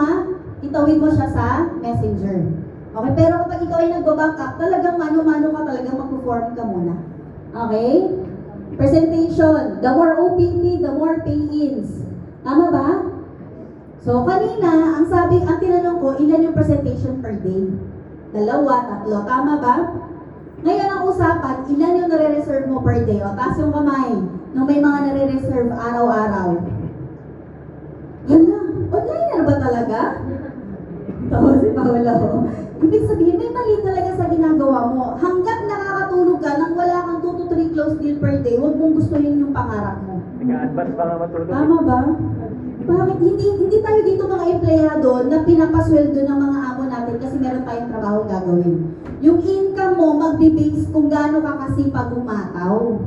itawid mo siya sa messenger. Okay? Pero kapag ikaw ay nagbaback up, talagang mano-mano ka, talagang mag-perform ka muna. Okay? Presentation. The more OPP, the more pay-ins. Tama ba? So, kanina, ang tinanong ko, ilan yung presentation per day? 2, 3. Tama ba? Ngayon ang usapan, ilan yung nare-reserve mo per day? O, taas yung kamay. Nung may mga nare-reserve araw-araw. Hala, online na ba talaga? Tawa si Paula. Ibig sabihin, may mali talaga sa ginagawa mo. Hanggat nakakatulog ka nang wala kang 2 to 3 close deal per day, huwag mong gustuhin yung pangarap mo. Nag-advance pa nga matulog. Tama ba? Bakit hindi tayo dito mga empleyado na pinapasweldo ng mga amo natin kasi meron tayong trabaho gagawin. Yung income mo magbe-base kung gaano ka kasipag umataw.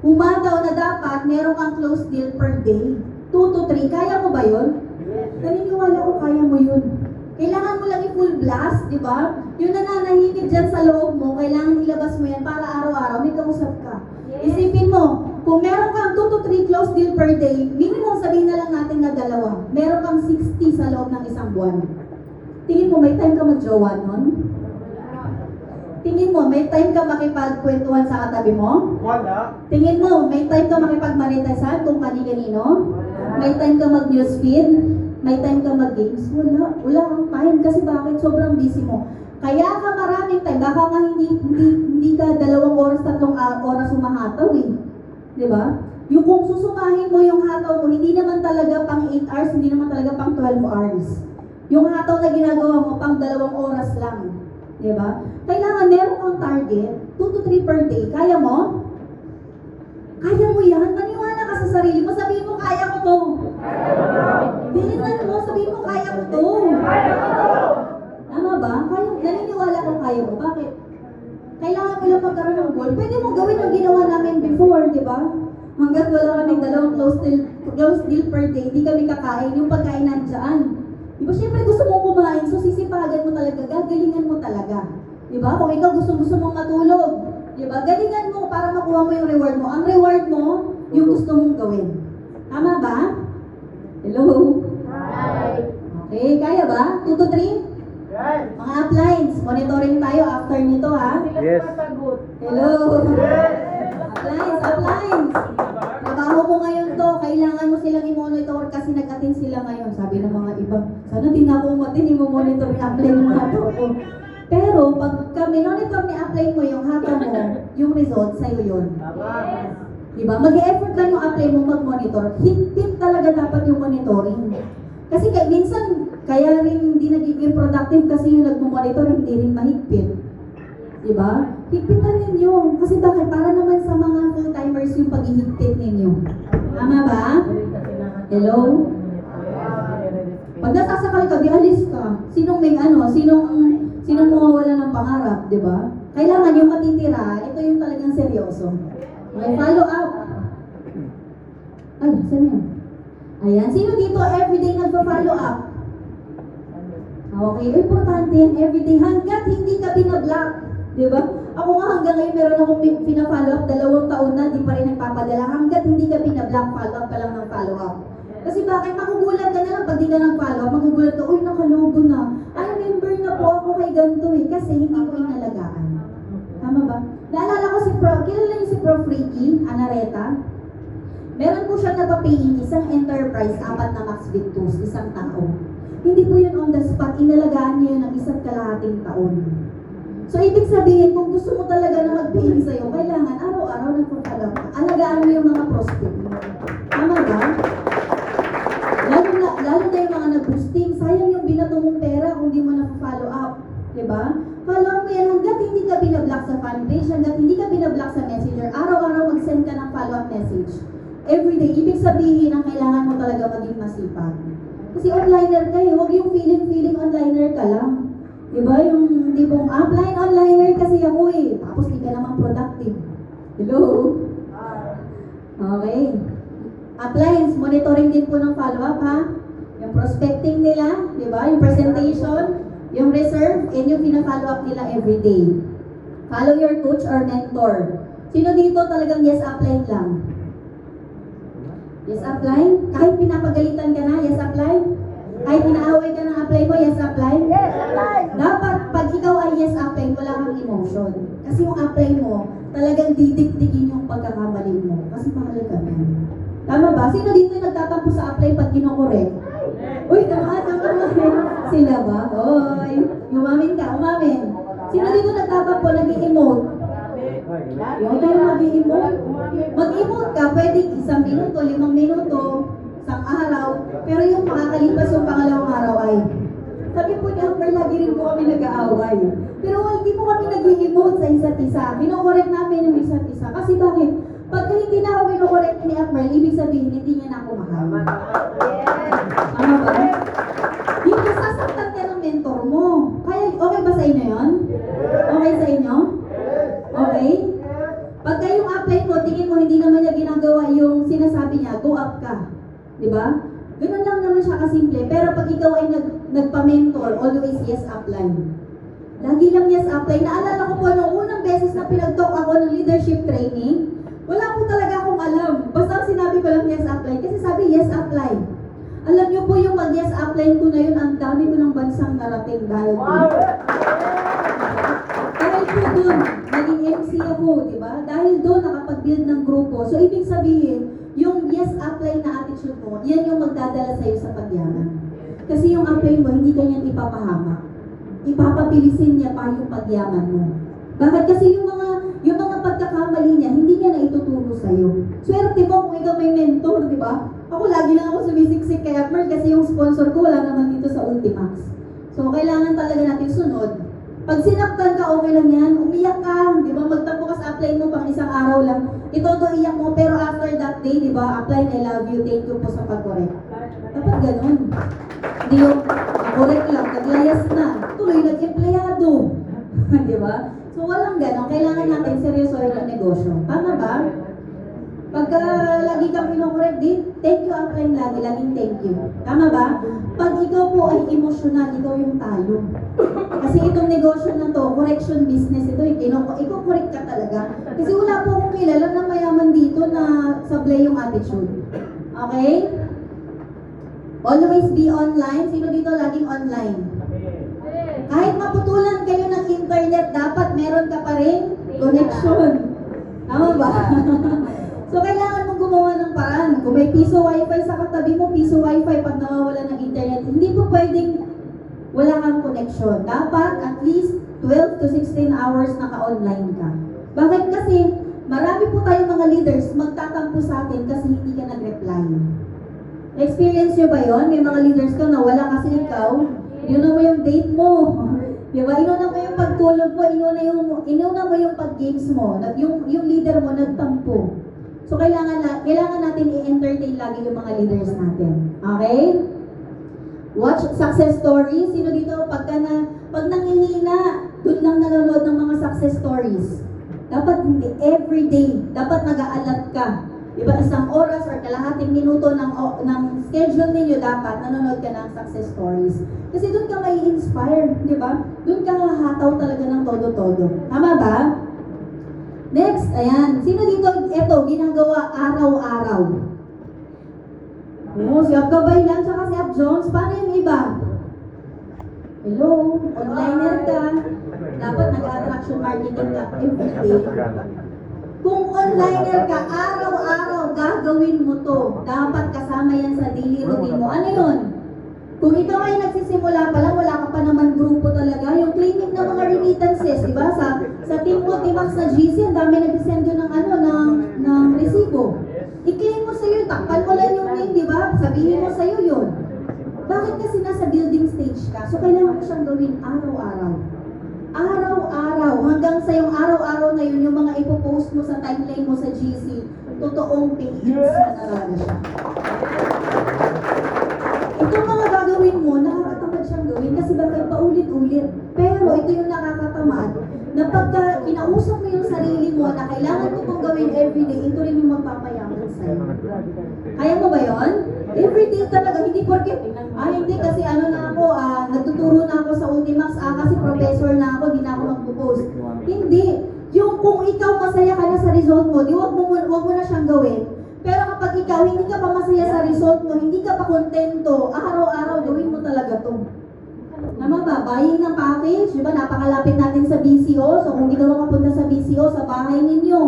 Umataw na dapat meron kang close deal per day. 2 to 3. Kaya mo ba yun? Naniniwala ko kaya mo yun. Kailangan mo lang i-full blast, di ba? Yung nananahimik dyan sa loob mo, kailangan ilabas mo yan para araw-araw may kausap ka. Isipin mo, kung meron kang 2 to 3 close deal per day, minimum sabihin na lang natin na 2. Meron kang 60 sa loob ng isang buwan. Tingin mo, may time ka mag-jowa nun? Tingin mo, may time ka makipagkwentuhan sa katabi mo? Wala. Tingin mo, may time ka makipagmaritasan kung kani-kanino? May time ka mag-newsfeed? May time ka mag-games? Wala. Wala kang time. Kasi bakit? Sobrang busy mo. Kaya ka maraming time. Baka nga hindi ka 2 oras, 3 oras humahataw eh. Diba? Yung kung susumahin mo yung hataw mo, hindi naman talaga pang 8 hours, hindi naman talaga pang 12 hours. Yung hataw na ginagawa mo, pang 2 oras lang. Diba? Kailangan meron kang target, 2 to 3 per day. Kaya mo? Kaya mo yan? Maniwala ka sa sarili mo. Sabihin mo, kaya ko to. Bilingan mo, sabihin mo, kaya ko to. Tama ba? Naniniwala ko kaya mo. Bakit? Kailangan mo lang magkaroon ng goal. Pwede mo gawin yung ginawa namin before, di ba? Hanggat wala kaming 2 close deal per day, hindi kami kakain. Yung pagkain nandiyan. Di ba? Siyempre gusto mong kumain, so sisipagan mo talaga, gagalingan mo talaga. Di ba? Kung ikaw gusto mong matulog, di ba? Galingan mo para makuha mo yung reward mo. Ang reward mo, yung gusto mong gawin. Tama ba? Hello? Hi. Okay, kaya ba? 2 to 3? Yes. Mga uplines, monitoring tayo after nito ha. Sila Yes. sumasagot. Sagot. Hello! Appliance! Trabaho mo ngayon to, kailangan mo silang i-monitor kasi nag-attend sila ngayon. Sabi ng mga iba, sana din ako umatin, i-monitor ni apply mo nga to. Pero pag monitor ni apply mo yung hata mo, yung result, sa'yo yun. Diba? Mag-e-effort lang yung apply mo mag-monitor. Higpit talaga dapat yung monitoring. Kasi minsan, kaya rin hindi nagiging productive kasi yung nagmo-monitor, hindi rin mahigpit. Diba? Higpitan ninyo. Kasi bakit? Para naman sa mga full-timers yung paghihigpit ninyo. Tama ba? Hello? Pag nasasakal ka, di alis ka. Sinong may sinong mawawala ng pangarap, di ba? Kailangan yung matitira, ito yung talagang seryoso. Okay, follow up. Ay, saan yun? Ayan, sino dito everyday nagpa-follow up? Okay, importante yan everyday hanggat hindi ka binablock. Di ba? Ako nga hanggang ngayon meron akong pina-follow up, 2 taon na, di pa rin nagpapadala. Hanggat hindi ka binablock, follow up ka lang ng follow up. Kasi bakit magugulat ka na lang pag di ka nag-follow up, magugulat ka, uy, nakalogo na. Ay, member na po ako kay ganito eh, kasi hindi ko inalagaan. Tama ba? Naalala ko si Prof, kilala niyo si Prof Ricky Anareta? Meron po siyang napapayin isang enterprise, 4 na Max Victus, isang tao. Hindi po yun on the spot, inalagaan niya yun ng 1.5 taon. So, ibig sabihin, kung gusto mo talaga na mag-pay sa'yo, kailangan araw-araw nagpapalap ka. Alagaan mo yung mga prospect mo. Tama ba? Lalo na yung mga nag-boosting, sayang yung binato mong pera kung di mo na-follow up. Diba? Follow up mo yan hanggat hindi ka binablock sa fanpage, hanggat hindi ka binablock sa messenger, araw-araw mag-send ka ng follow-up message. Everyday, ibig sabihin ang kailangan mo talaga maging masipag. Kasi onliner ka eh, huwag yung feeling onliner ka lang. Diba? Yung tipong offline onliner kasi ako eh. Tapos di ka naman productive. Hello? Okay. Appliance, monitoring din po ng follow-up ha. Yung prospecting nila, diba? Yung presentation, yung reserve, and yung pina-follow up nila everyday. Follow your coach or mentor. Sino dito talagang yes apply lang? Yes apply? Kahit pinapagalitan ka na, yes apply? Kahit inaaway ka ng apply mo, yes apply? Yes, apply. Dapat pag ikaw ay yes apply, wala kang emotion. Kasi yung apply mo, talagang didikdikin yung pagkakamali mo. Kasi mahal ka na. Tama ba? Sino dito yung nagtatampo sa apply pag kinokorek? Uy, tama. Sila ba? Oy, umamin ka, umamin. Sino dito nagtatampo, nag-i-emote? Huwag kayo mag-i-emote. Mag-emote ka, pwedeng 1 minuto, 5 minuto, isang araw. Pero yung makakalipas yung pangalawang araw ay, sabi po niya, lagi rin po kami nag-aaway. Pero hindi po kami nag-i-emote sa isa't isa. Kinokorek namin yung isa't isa. Kasi bakit? Pagka hindi na ako kinokorek ni Akmal, ibig sabihin, hindi niya na ako mahal. Ano ba? Yung nasasaktan ka ng mentor mo. Kaya, okay ba sa inyo yun? Okay sa inyo? Okay? Pagka yung apply mo, tingin mo hindi naman niya ginagawa yung sinasabi niya, go up ka. Diba? Ganun lang naman siya kasimple. Pero pag ikaw ay nagpa-mentor, always yes apply. Lagi lang yes apply. Naalala ko po nung unang beses na pinag-talk ako ng leadership training, wala po talaga akong alam. Basta sinabi ko lang yes apply. Kasi sabi yes apply. Alam niyo po yung mag-yes apply ko na yun, ang dami ko ng bansang narating dahil doon. Dahil po doon, naging MC ako, di ba? Dahil doon, nakapag-build ng grupo. So, ibig sabihin, yung yes apply na attitude mo, yan yung magdadala sa'yo sa pagyaman. Kasi yung apply mo, hindi kanyan ipapahamak. Ipapabilisin niya pa yung pagyaman mo. Bakit? Kasi yung mga pagkakamali niya, hindi niya na ituturo sa'yo. Swerte mo kung ikaw may mentor, di ba? Ako lagi lang ako sumisiksik kay Akmal kasi yung sponsor ko wala naman dito sa Ultimax. So, kailangan talaga natin sunod. Pag sinaktan ka, okay lang yan. Umiyak ka, di ba? Magtampo ka sa apply mo pang 1 araw lang. Ito iyak mo, pero after that day, di ba? Apply, I love you, thank you po sa pag-correct. Dapat ganun. Hindi yung correct lang, naglayas na. Tuloy nag-empleyado. Di ba? So, walang ganun. Kailangan natin seryosohin ang negosyo. Tama ba? Pagka lagi kang pinokorek din, thank you apply lagi, laging thank you. Tama ba? Pag ikaw po ay emotional, ikaw yung talo. Kasi itong negosyo na to, correction business ito, ikaw correct ka talaga. Kasi wala po akong kilala na mayaman dito na sablay yung attitude. Okay? Always be online. Sino dito laging online? Kahit maputulan kayo ng internet, dapat meron ka pa rin connection. Tama ba? So, kailangan mong gumawa ng paraan. Kung may piso wifi sa katabi mo, piso wifi pag nawawala ng internet, hindi po pwedeng wala kang connection. Dapat at least 12 to 16 hours naka-online ka. Bakit? Kasi marami po tayong mga leaders magtatampo sa atin kasi hindi ka nag-reply. Experience nyo ba yon? May mga leaders ka na wala kasi ikaw, inuna mo yung date mo. Diba? Inuna mo yung pagtulog mo, inuna mo yung pag-games mo. Yung leader mo nagtampo. So, kailangan natin i-entertain lagi yung mga leaders natin. Okay? Watch success stories. Sino dito, pag nangihina, doon lang nanonood ng mga success stories. Dapat hindi, everyday. Dapat nag-aalat ka. Diba, isang oras or kalahating minuto ng schedule ninyo, dapat nanonood ka ng success stories. Kasi doon ka may inspire, diba? Doon ka hahataw talaga ng todo-todo. Tama ba? Next, ayan. Sino dito, ito, ginagawa araw-araw? Si Ab Gabay lang, tsaka si Ab Jones. Paano yung iba? Hello, onliner ka. Dapat nag-attraction marketing ka everyday. Kung onliner ka, araw-araw gagawin mo to. Dapat kasama yan sa daily routine mo. Ano yun? Kung ikaw ay nagsisimula pa lang, wala ka pa naman grupo talaga. Yung claiming ng mga remittances, di ba? Sa team mo, Timax na GC, ang dami nag-send yun ng resibo. I-claim mo sa'yo, takpan mo lang yung name, di ba? Sabihin mo sa'yo yun. Bakit kasi nasa building stage ka? So, kailangan mo siyang gawin araw-araw. Araw-araw. Hanggang sa yung araw-araw na yun, yung mga ipopost mo sa timeline mo sa GC, totoong page na talaga siya. Itong mga gagawin mo, nakakatamad siyang gawin kasi bakit paulit-ulit. Pero ito yung nakakatamad na pagka kinausap mo yung sarili mo na kailangan ko itong gawin everyday, ito rin yung magpapayaman sa'yo. Kaya mo ba yun? Everyday talaga, hindi porke, hindi kasi na ako, nagtuturo na ako sa Ultimax, kasi professor na ako, di na ako magpo-post. Hindi. Yung kung ikaw masaya ka na sa result mo, di wag mo na siyang gawin. Pero kapag ikaw hindi ka pa masaya sa result mo, hindi ka pa kontento, araw-araw gawin mo talaga to. Tama ba? Buying ng package, di ba? Napakalapit natin sa BCO. So kung hindi ka makapunta sa BCO, sa bahay ninyo,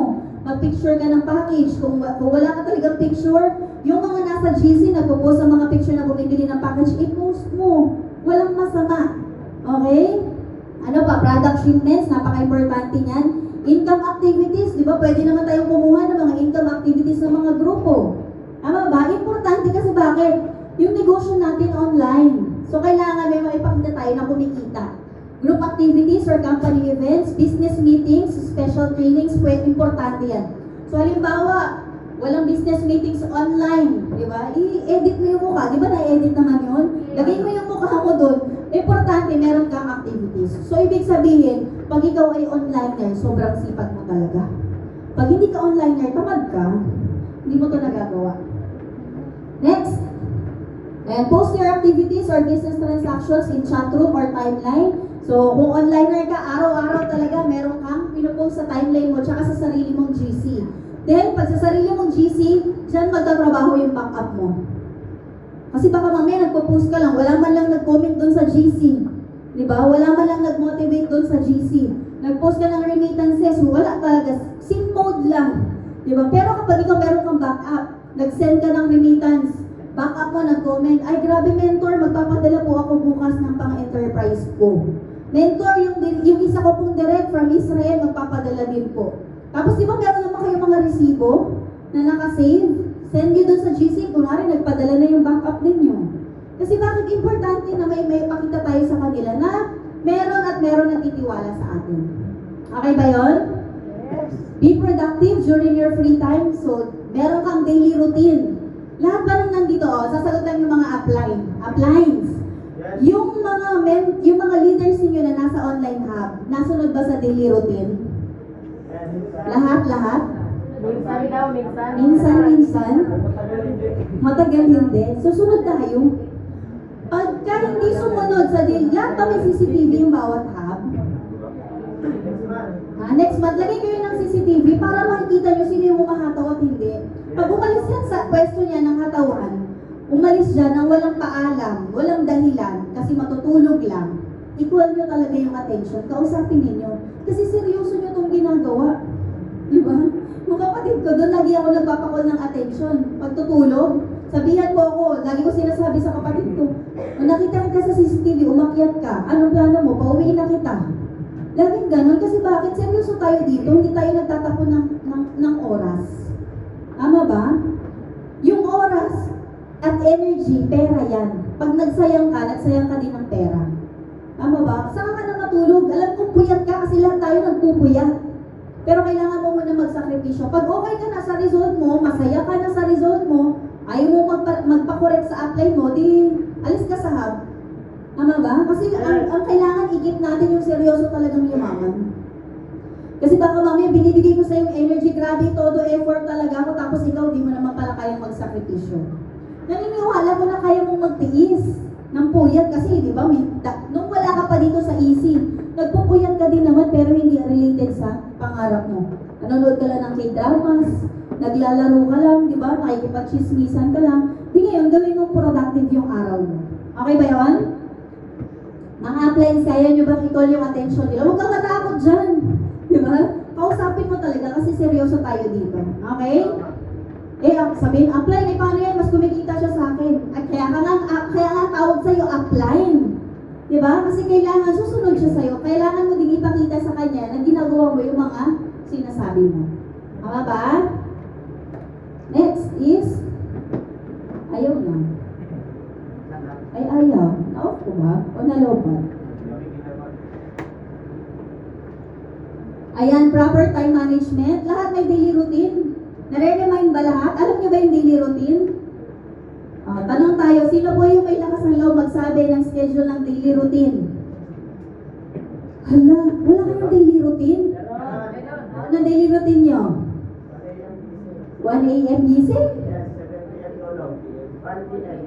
mag-picture ka ng package. Kung wala ka talagang picture, yung mga nasa GC, nagpo-post sa mga picture na bumibili ng package, i-post mo. Walang masama. Okay? Ano pa? Product shipments, napaka-importante niyan. Income activities, di ba? Pwede naman tayong kumuha ng mga income activities ng mga grupo. Tama ba? Importante kasi bakit? Yung negosyo natin online. So, kailangan may maipakita tayo na kumikita. Group activities or company events, business meetings, special trainings, importante yan. So, halimbawa, walang business meetings online, di ba? I-edit mo yung mukha. Di ba na-edit naman yun? Lagay mo yung mukha mo doon. Importante, meron kang activities. So, ibig sabihin, pag ikaw ay onliner, sobrang sipag mo talaga. Pag hindi ka onliner, tamad ka, hindi mo ito nagagawa. Next. And post your activities or business transactions in chat room or timeline. So, kung onliner ka, araw-araw talaga meron kang pinupost sa timeline mo tsaka sa sarili mong GC. Then, pag sa sarili mong GC, dyan magtatrabaho yung backup mo. Kasi baka mamaya nagpo-post ka lang, wala man lang nag-comment doon sa GC. Diba? Wala man lang nag-motivate doon sa GC. Nag-post ka ng remittances, wala talaga. Sim mode lang. Diba? Pero kapag ikaw meron kang backup, nag-send ka ng remittance, backup mo, nag-comment, ay grabe mentor, magpapadala po ako bukas ng pang-enterprise ko. Mentor, yung isa ko pong direct from Israel, magpapadala din po. Tapos di ba meron naman kayong mga resibo na nakasave? Send nyo doon sa GC, kunwari nagpadala na yung backup ninyo. Kasi bakit importante na may pakita tayo sa kanila na meron at meron nagtitiwala sa atin. Okay ba yun? Yes. Be productive during your free time. So, meron kang daily routine. Lahat ba nang nandito, sasagutan yung mga uplines. Yes. Yung mga leaders niyo na nasa online hub, nasunod ba sa daily routine? Lahat? Minsan daw, minsan. Minsan? Matagal hindi. Susunod tayo. Pagka hindi sumunod sa daily, lahat ba may CCTV yung bawat hub? Next month, lagay kayo ng CCTV para makikita nyo sino yung umahataw at hindi. Pag umalis yan sa pwesto niya ng hatawan, umalis dyan ng walang paalam, walang dahilan, kasi matutulog lang, equal nyo talaga yung attention, kausapin ninyo. Kasi seryoso nyo itong ginagawa. Diba? Yung kapatid ko, doon lagi ako nagpapakol ng attention. Pagtutulog, sabihan po ako, lagi ko sinasabi sa kapatid ko, "Kung nakita kita sa CCTV, umakyat ka. Anong plano mo? Pauwiin na kita." Laging ganun, kasi bakit? Seryoso tayo dito, hindi tayo nagtatapon ng oras. Tama ba? Yung oras at energy, pera yan. Pag nagsayang ka din ng pera. Tama ba? Saan ka na matulog? Alam kong puyat ka kasi lahat tayo nagpupuyat. Pero kailangan mo muna magsakripisyo. Pag okay ka na sa result mo, masaya ka na sa result mo, ayaw mo magpa-correct sa apply mo, di alis ka sa hub. Tama ba? Kasi ang kailangan ikip natin yung seryoso talagang yumaman. Kasi baka mamaya binibigay ko sa yung energy, grabe, todo effort talaga ako, tapos ikaw di mo naman pala kayang magsakripisyo. Naniniwala ko na kaya mong magtiis ng puyat kasi, di ba, nung wala ka pa dito sa easy, nagpupuyat ka din naman pero hindi related sa pangarap mo. Nanonood ka lang ng K-dramas, naglalaro ka lang, di ba, nakikipag-chismisan ka lang. Di ngayon, gawin mong productive yung araw mo. Okay ba yun? Mga appliance, kaya nyo ba i-call yung attention nila? Huwag kang matakot dyan. Di ba? Kausapin mo talaga kasi seryoso tayo dito. Okay? Sabihin, apply, paano yan? Mas kumikita siya sa akin. At kaya nga tawag sa'yo, apply. Diba? Kasi kailangan, susunod siya sa'yo. Kailangan mo din ipakita sa kanya na ginagawa mo yung mga sinasabi mo. Tama ba? Next is, ayaw na. Ay, ayaw. Na-off ko ba? O nalobat? Ayan, proper time management. Lahat may daily routine. Nare-remind ba lahat? Alam niyo ba yung daily routine? Tanong tayo, sino po yung may lakas ng loob magsabi ng schedule ng daily routine? Hala, wala kayong daily routine? Ano daily routine nyo? 1 a.m. gising?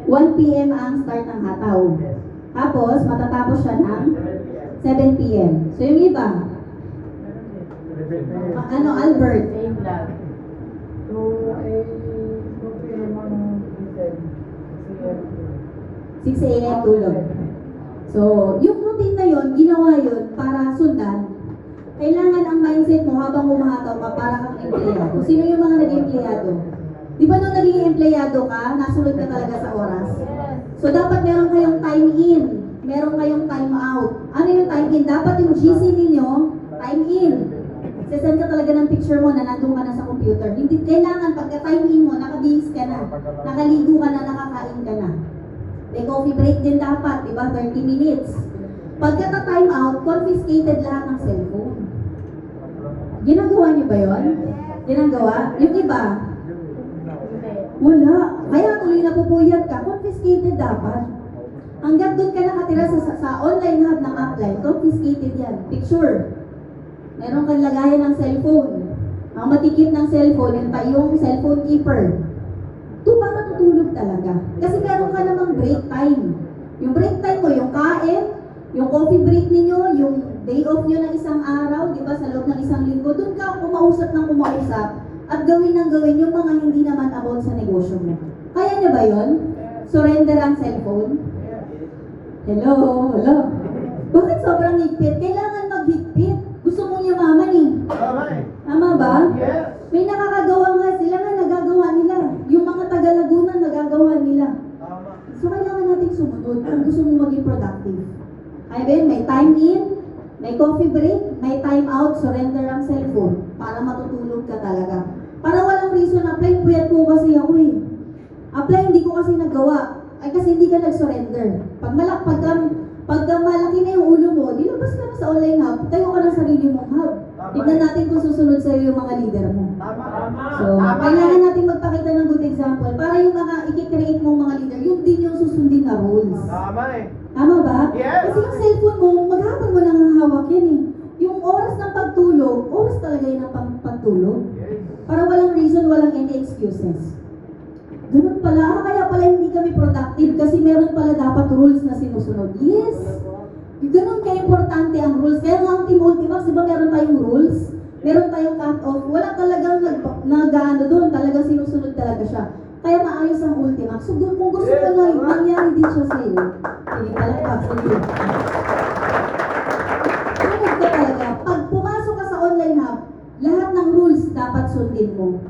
1 p.m. ang start ng hataw. Tapos, matatapos siya ng 7 p.m. So, yung iba? Albert? Same lang. 6 a.m. tulog. So, yung routine na yon, ginawa yon para sundan. Kailangan ang mindset mo habang humahataw ka para kang empleyado. Sino yung mga naging empleyado? Di ba nung naging empleyado ka, nasunod ka talaga sa oras? So, dapat meron kayong time in, meron kayong time out. Ano yung time in? Dapat yung GC ninyo, time in. Sesend ka talaga ng picture mo na nandun ka na sa computer. Hindi kailangan pagka time in mo, nakabihis ka na, nakaligo ka na, nakakain ka na. May coffee break din dapat, di ba? 30 minutes. Pagka time out, confiscated lahat ng cellphone. Ginagawa niyo ba yon? Ginagawa? Yung iba? Wala. Kaya tuloy na pupuyat ka, confiscated dapat. Hanggang doon ka nakatira sa online hub ng apply, confiscated yan. Picture. Meron kang lagayan ng cellphone. Ang matikip ng cellphone, yung cellphone keeper. Ito para tutulog talaga. Kasi meron ka namang break time. Yung break time mo, yung kain, yung coffee break ninyo, yung day off nyo ng isang araw, di ba, sa loob ng isang linggo, doon ka kumausap ng kumausap at gawin ng gawin yung mga hindi naman about sa negosyo mo. Kaya nyo ba yon? Surrender ang cellphone? Hello? Hello? Bakit sobrang higpit? Kailangan maghigpit. Gusto mong yumaman eh. Tama ba? May nakakagawa nga sila nga nagagawa nila. Yung mga taga-Laguna nagagawa nila. So kailangan natin sumunod kung gusto mong maging productive. Kaya ba yun, may time in, may coffee break, may time out, surrender ang cellphone para matutulog ka talaga. Para walang reason, apply, puyat po kasi ako eh. Apply, hindi ko kasi nagawa. Ay kasi hindi ka nag-surrender. Pagka malaki na yung ulo mo, dilabas ka na sa online hub, tayo ka ng sarili mong hub. Tignan natin kung susunod sa'yo yung mga leader mo. So, kailangan natin magpakita ng good example para yung mga i-create mong mga leader, yung din yung susundin na rules. Tama ba? Yes. Kasi yung cellphone mo, maghapon mo nang hawak yan eh. Yung oras ng pagtulog, oras talaga yun ang pagtulog. Para walang reason, walang any excuses. Ganun pala. Kaya pala hindi kami productive kasi meron pala dapat rules na sinusunod. Yes! Ganun ka-importante ang rules. Kaya nga ang Team Ultimax, di ba meron tayong rules? Meron tayong cut-off. Wala talagang nag-ano doon. Talagang sinusunod talaga siya. Kaya maayos ang Ultimax. So kung gusto mo na mangyari din siya sa'yo, hindi palakpak. Sige. Sunod ka talaga. Pag pumasok ka sa online hub, lahat ng rules din mo.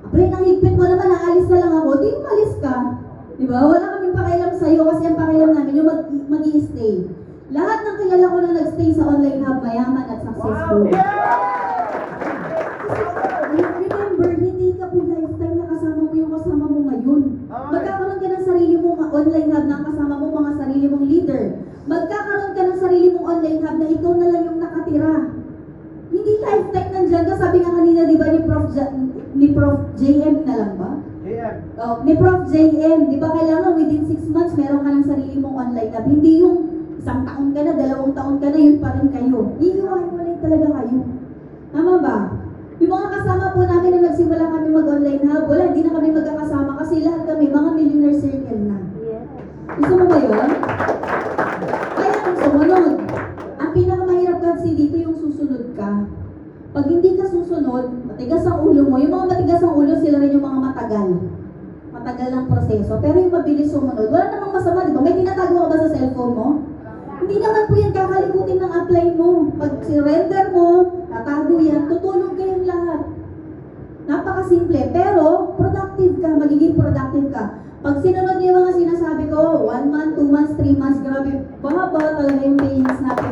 Apply ng higpit mo naman, aalis na lang ako, di umalis ka. Diba? Wala kaming pakialam sa'yo kasi ang pakialam namin yung mag-i-stay. Lahat ng kilala ko na nag-stay sa online hub, mayaman at successful. Remember, hindi ka po lifetime na kasama mo yung kasama mo ngayon. Magkakaroon ka ng sarili mong online hub na kasama mo mga sarili mong leader. Magkakaroon ka ng sarili mong online hub na ikaw na lang yung nakatira. Hindi lifetime nandyan ka. Sabi nga kanina, di ba, ni Prof. JM na lang ba? Oh, ni Prof. JM, di ba kailangan within 6 months meron ka ng sarili mong online hub. Hindi yung isang taon ka na, 2 taon ka na, yun pa rin kayo. Iiwain talaga kayo. Tama ba? Yung mga kasama po namin na nagsimula kami mag-online hub, wala, hindi na kami magkakasama kasi lahat kami mga millionaire circle na. Gusto mo ba yun? Kaya kung sumunod, ang pinakamahirap kasi dito yung susunod ka. Pag hindi ka susunod, matigas ang ulo mo. Yung mga matigas ang ulo, sila rin yung mga matagal. Matagal ng proseso. Pero yung mabilis sumunod, wala namang masama, di ba? May tinatago ka ba sa cellphone mo? Hindi naman po yan kakalimutin ng apply mo. Pag surrender mo, tatago yan, tutulog kayong lahat. Napakasimple. Pero, productive ka, magiging productive ka. Pag sinunod niyo yung mga sinasabi ko, 1 month, 2 months, 3 months, grabe, bahaba talaga yung payments natin.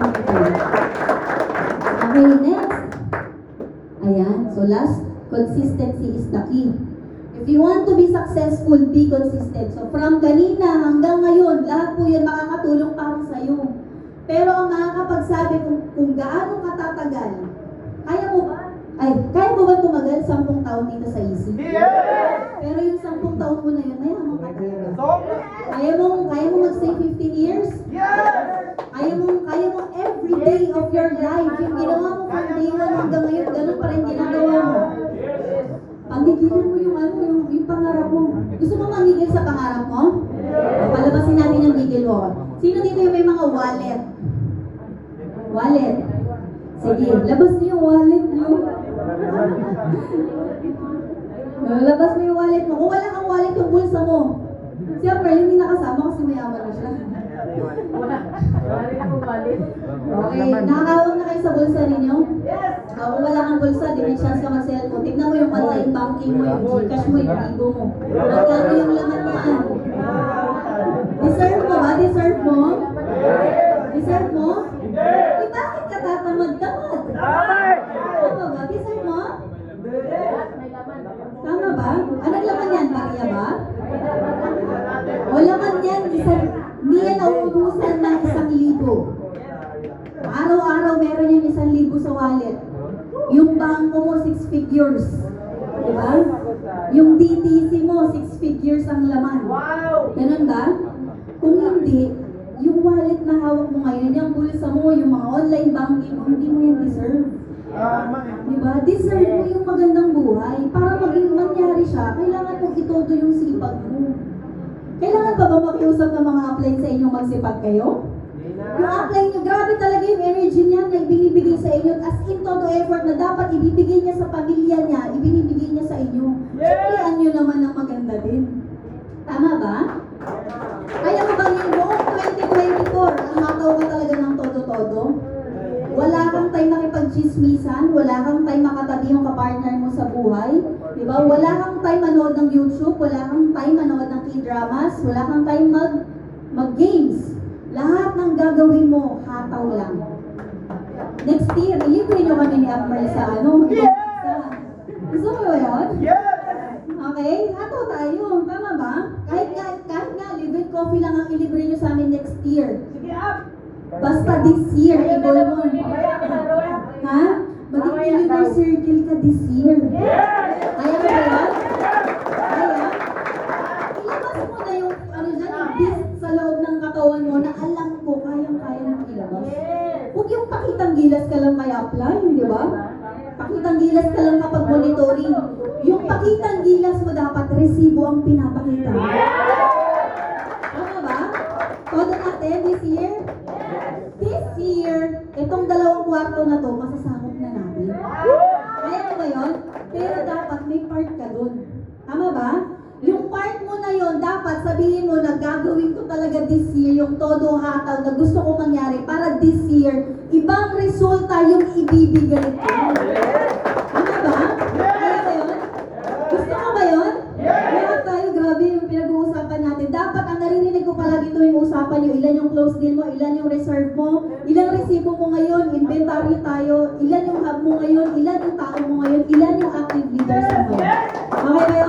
Okay, next. Ayan, so last, consistency is the key. If you want to be successful, be consistent. So from kanina hanggang ngayon, lahat po yun makakatulong para sa iyo. Pero ang makakapagsabi kung gaano katatagal, kaya mo ba tumagal 10 taon dito sa Easy? Pero yung 10 taon mo na yun, mayaman ka talaga. Kaya mo mag-stay 15 years? Kaya mo every day of your life, yung ginawa mo from day 1 hanggang ngayon, ganun pa rin ginagawa mo. Pangigilan mo yung pangarap mo. Gusto mo mangigil sa pangarap mo? O, palabasin natin yung gigil mo. Sino dito yung may mga wallet? Wallet. Sige, labas niyo yung wallet niyo. Labas mo yung wallet mo. Kung wala kang wallet, yung bulsa mo. Siyempre, hindi nakasama kasi mayaman na siya. Wala rin akong balik. Okay, nakakawag na kayo sa bulsa ninyo? Kung wala kang bulsa, di may chance ka mag-cellphone. Tignan mo yung online banking mo, yung Gcash mo, yung Bigo mo. Magkano yung laman niyan? Deserve mo ba? Deserve mo? Deserve mo? Eh, bakit ka tatamad-tamad? Tama ba? Deserve mo? May laman. Tama ba? Anong laman yan? Barya ba? O laman yan, hindi yan nauubusan ng 1,000. Araw-araw meron yan 1,000 sa wallet. Yung bangko mo, 6 figures. Diba? Yung DTC mo, 6 figures ang laman. Ganun ba? Kung hindi, yung wallet na hawak mo ngayon, yung bulsa mo, yung mga online banking mo, hindi mo yan deserve. Diba? Deserve mo yung magandang buhay. Para maging mangyari siya, kailangan mong itodo yung sipag mo. Kailangan pa ba makiusap ng mga apply sa inyo magsipag kayo? Yung apply nyo, grabe talaga yung energy niya na ibinibigay sa inyo as in todo effort na dapat ibibigay niya sa pamilya niya, ibinibigay niya sa inyo. Siyempre, nyo naman ang maganda din. Tama ba? Kaya mo bang yung buong 2024, ang hataw ka talaga ng todo-todo? Wala kang time makipag-chismisan, wala kang time makatabi yung kapartner mo sa buhay, di ba? Wala kang time manood ng YouTube, wala kang time manood ng K-dramas, wala kang time mag-games. Lahat ng gagawin mo, hataw lang. Next year, ilibre nyo kami ni Akmal sa gusto mo ba yun? Okay, hataw tayo. Tama ba? Kahit nga, live coffee lang ang ilibre nyo sa amin next year. Basta this year, i-goal mo. Ha? Maging millionaire circle ka this year. Kaya mo ba yun? Kaya? Ilabas mo na yung, yung beast sa loob ng katawan mo na alam ko, kayang-kaya mong ilabas. Huwag yung pakitang gilas ka lang kaya apply, di ba? Pakitang gilas ka lang kapag monitoring. Yung pakitang gilas mo dapat resibo ang pinapakita. Tama ba? Todo natin this year? This year, itong 2 kwarto na to, masasakop na natin. Kaya mo ba yun? Pero dapat may part ka dun. Tama ba? Yung part mo na yon, dapat sabihin mo na gagawin ko talaga this year, yung todo hataw na gusto ko mangyari para this year, ibang resulta yung ibibigay ko. Tama ba? Kaya ba yun? nyo, ilan yung close deal mo, ilan yung reserve mo, ilang resibo mo ngayon, inventory tayo, ilan yung hub mo ngayon, ilan yung tao mo ngayon, ilan yung active leaders mo ngayon. Okay ba